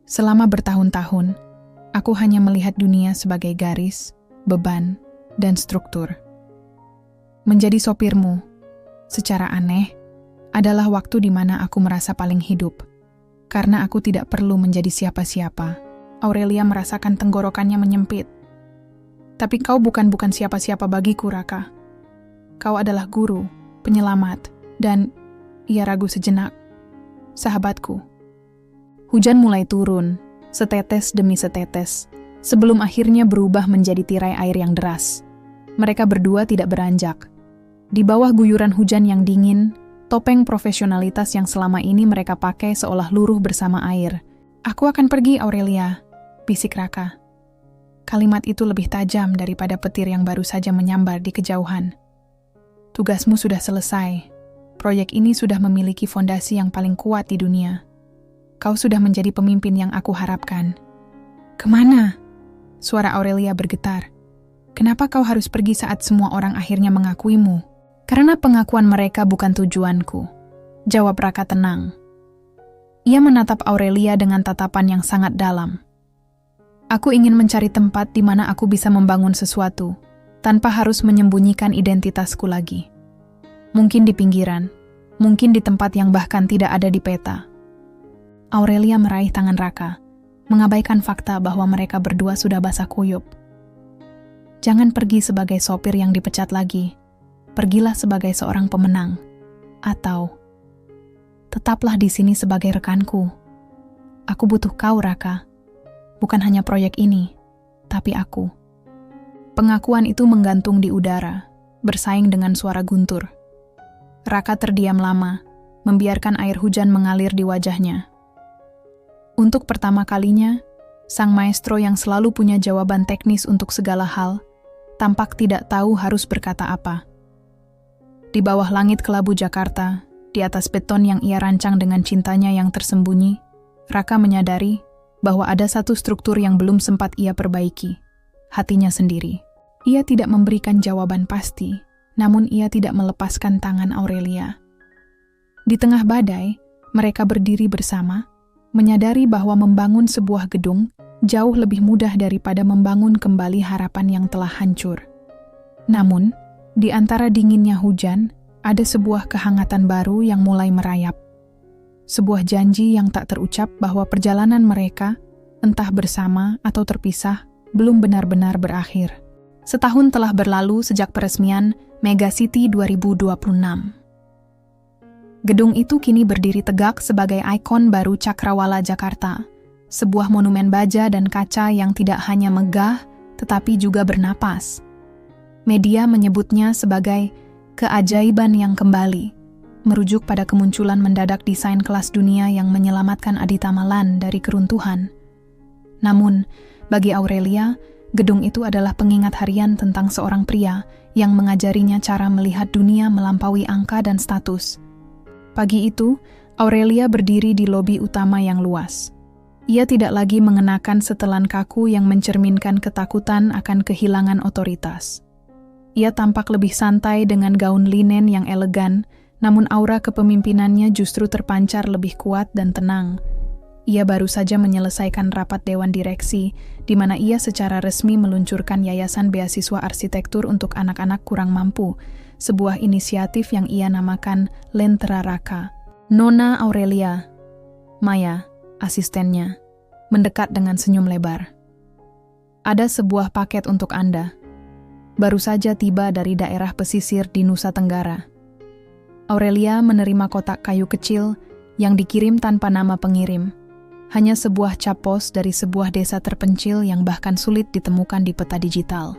Speaker 3: Selama bertahun-tahun, aku hanya melihat dunia sebagai garis, beban, dan struktur. Menjadi sopirmu, secara aneh, adalah waktu di mana aku merasa paling hidup, karena aku tidak perlu menjadi siapa-siapa." Aurelia merasakan tenggorokannya menyempit. "Tapi kau bukan siapa-siapa bagiku, Raka. Kau adalah guru, penyelamat, dan," ia ragu sejenak, "sahabatku." Hujan mulai turun, setetes demi setetes, sebelum akhirnya berubah menjadi tirai air yang deras. Mereka berdua tidak beranjak. Di bawah guyuran hujan yang dingin, topeng profesionalitas yang selama ini mereka pakai seolah luruh bersama air. "Aku akan pergi, Aurelia," bisik Raka. Kalimat itu lebih tajam daripada petir yang baru saja menyambar di kejauhan. Tugasmu sudah selesai. Proyek ini sudah memiliki fondasi yang paling kuat di dunia. Kau sudah menjadi pemimpin yang aku harapkan. Kemana? Suara Aurelia bergetar. Kenapa kau harus pergi saat semua orang akhirnya mengakuimu? Karena pengakuan mereka bukan tujuanku. Jawab Raka tenang. Ia menatap Aurelia dengan tatapan yang sangat dalam. Aku ingin mencari tempat di mana aku bisa membangun sesuatu, tanpa harus menyembunyikan identitasku lagi. Mungkin di pinggiran, mungkin di tempat yang bahkan tidak ada di peta. Aurelia meraih tangan Raka, mengabaikan fakta bahwa mereka berdua sudah basah kuyup. Jangan pergi sebagai sopir yang dipecat lagi. Pergilah sebagai seorang pemenang. Atau, tetaplah di sini sebagai rekanku. Aku butuh kau, Raka. Bukan hanya proyek ini, tapi aku. Pengakuan itu menggantung di udara, bersaing dengan suara guntur. Raka terdiam lama, membiarkan air hujan mengalir di wajahnya. Untuk pertama kalinya, sang maestro yang selalu punya jawaban teknis untuk segala hal, tampak tidak tahu harus berkata apa. Di bawah langit kelabu Jakarta, di atas beton yang ia rancang dengan cintanya yang tersembunyi, Raka menyadari bahwa ada satu struktur yang belum sempat ia perbaiki, hatinya sendiri. Ia tidak memberikan jawaban pasti, namun ia tidak melepaskan tangan Aurelia. Di tengah badai, mereka berdiri bersama, menyadari bahwa membangun sebuah gedung jauh lebih mudah daripada membangun kembali harapan yang telah hancur. Namun, di antara dinginnya hujan, ada sebuah kehangatan baru yang mulai merayap. Sebuah janji yang tak terucap bahwa perjalanan mereka, entah bersama atau terpisah, belum benar-benar berakhir. Setahun telah berlalu sejak peresmian Mega City 2026. Gedung itu kini berdiri tegak sebagai ikon baru Cakrawala Jakarta, sebuah monumen baja dan kaca yang tidak hanya megah, tetapi juga bernapas. Media menyebutnya sebagai keajaiban yang kembali, merujuk pada kemunculan mendadak desain kelas dunia yang menyelamatkan Aditya Malan dari keruntuhan. Namun, bagi Aurelia, gedung itu adalah pengingat harian tentang seorang pria yang mengajarinya cara melihat dunia melampaui angka dan status. Pagi itu, Aurelia berdiri di lobi utama yang luas. Ia tidak lagi mengenakan setelan kaku yang mencerminkan ketakutan akan kehilangan otoritas. Ia tampak lebih santai dengan gaun linen yang elegan, namun aura kepemimpinannya justru terpancar lebih kuat dan tenang. Ia baru saja menyelesaikan rapat dewan direksi, di mana ia secara resmi meluncurkan Yayasan Beasiswa Arsitektur untuk Anak-anak Kurang Mampu, sebuah inisiatif yang ia namakan Lentera Raka. Nona Aurelia, Maya, asistennya, mendekat dengan senyum lebar. Ada sebuah paket untuk Anda. Baru saja tiba dari daerah pesisir di Nusa Tenggara. Aurelia menerima kotak kayu kecil yang dikirim tanpa nama pengirim. Hanya sebuah cap pos dari sebuah desa terpencil yang bahkan sulit ditemukan di peta digital.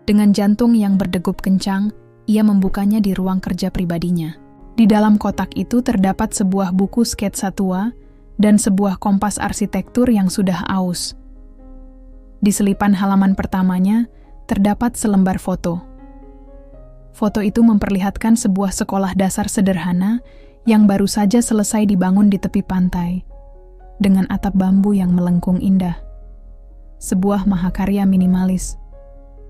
Speaker 3: Dengan jantung yang berdegup kencang, ia membukanya di ruang kerja pribadinya. Di dalam kotak itu terdapat sebuah buku sketsa tua dan sebuah kompas arsitektur yang sudah aus. Di selipan halaman pertamanya, terdapat selembar foto. Foto itu memperlihatkan sebuah sekolah dasar sederhana yang baru saja selesai dibangun di tepi pantai, dengan atap bambu yang melengkung indah. Sebuah mahakarya minimalis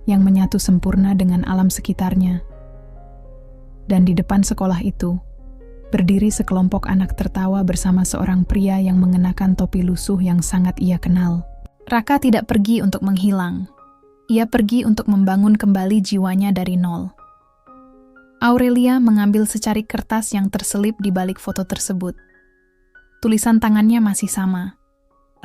Speaker 3: yang menyatu sempurna dengan alam sekitarnya. Dan di depan sekolah itu, berdiri sekelompok anak tertawa bersama seorang pria yang mengenakan topi lusuh yang sangat ia kenal. Raka tidak pergi untuk menghilang. Ia pergi untuk membangun kembali jiwanya dari nol. Aurelia mengambil secarik kertas yang terselip di balik foto tersebut. Tulisan tangannya masih sama,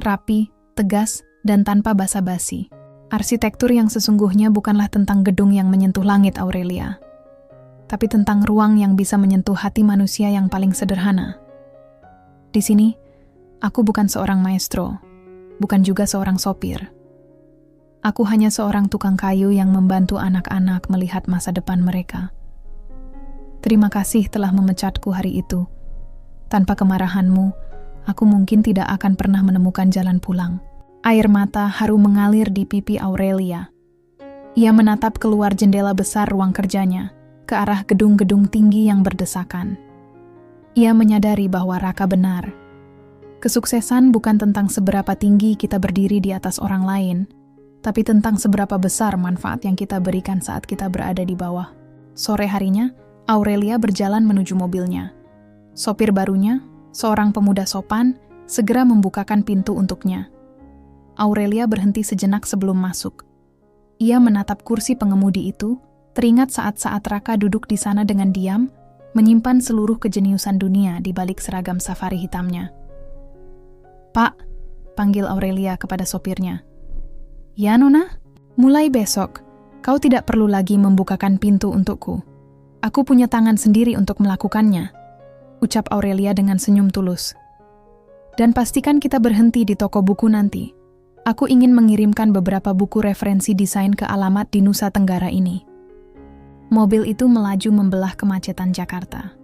Speaker 3: rapi, tegas, dan tanpa basa-basi. Arsitektur yang sesungguhnya bukanlah tentang gedung yang menyentuh langit, Aurelia, tapi tentang ruang yang bisa menyentuh hati manusia yang paling sederhana. Di sini, aku bukan seorang maestro, bukan juga seorang sopir. Aku hanya seorang tukang kayu yang membantu anak-anak melihat masa depan mereka. Terima kasih telah memecatku hari itu. Tanpa kemarahanmu, aku mungkin tidak akan pernah menemukan jalan pulang. Air mata haru mengalir di pipi Aurelia. Ia menatap keluar jendela besar ruang kerjanya, ke arah gedung-gedung tinggi yang berdesakan. Ia menyadari bahwa Raka benar. Kesuksesan bukan tentang seberapa tinggi kita berdiri di atas orang lain, tapi tentang seberapa besar manfaat yang kita berikan saat kita berada di bawah. Sore harinya, Aurelia berjalan menuju mobilnya. Sopir barunya, seorang pemuda sopan, segera membukakan pintu untuknya. Aurelia berhenti sejenak sebelum masuk. Ia menatap kursi pengemudi itu, teringat saat-saat Raka duduk di sana dengan diam, menyimpan seluruh kejeniusan dunia di balik seragam safari hitamnya. "Pak," panggil Aurelia kepada sopirnya. "Ya, Nona, mulai besok, kau tidak perlu lagi membukakan pintu untukku. Aku punya tangan sendiri untuk melakukannya," ucap Aurelia dengan senyum tulus. "Dan pastikan kita berhenti di toko buku nanti. Aku ingin mengirimkan beberapa buku referensi desain ke alamat di Nusa Tenggara ini." Mobil itu melaju membelah kemacetan Jakarta.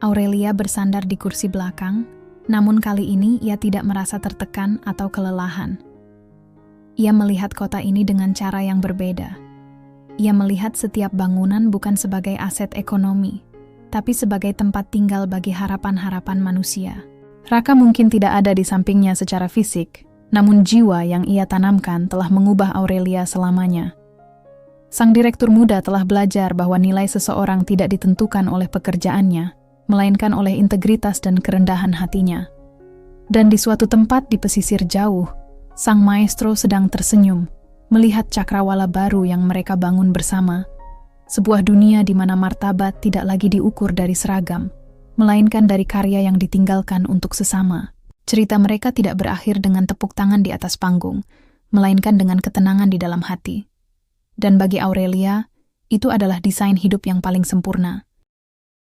Speaker 3: Aurelia bersandar di kursi belakang, namun kali ini ia tidak merasa tertekan atau kelelahan. Ia melihat kota ini dengan cara yang berbeda. Ia melihat setiap bangunan bukan sebagai aset ekonomi, tapi sebagai tempat tinggal bagi harapan-harapan manusia. Raka mungkin tidak ada di sampingnya secara fisik, namun jiwa yang ia tanamkan telah mengubah Aurelia selamanya. Sang direktur muda telah belajar bahwa nilai seseorang tidak ditentukan oleh pekerjaannya, melainkan oleh integritas dan kerendahan hatinya. Dan di suatu tempat di pesisir jauh, sang maestro sedang tersenyum, melihat cakrawala baru yang mereka bangun bersama. Sebuah dunia di mana martabat tidak lagi diukur dari seragam, melainkan dari karya yang ditinggalkan untuk sesama. Cerita mereka tidak berakhir dengan tepuk tangan di atas panggung, melainkan dengan ketenangan di dalam hati. Dan bagi Aurelia, itu adalah desain hidup yang paling sempurna.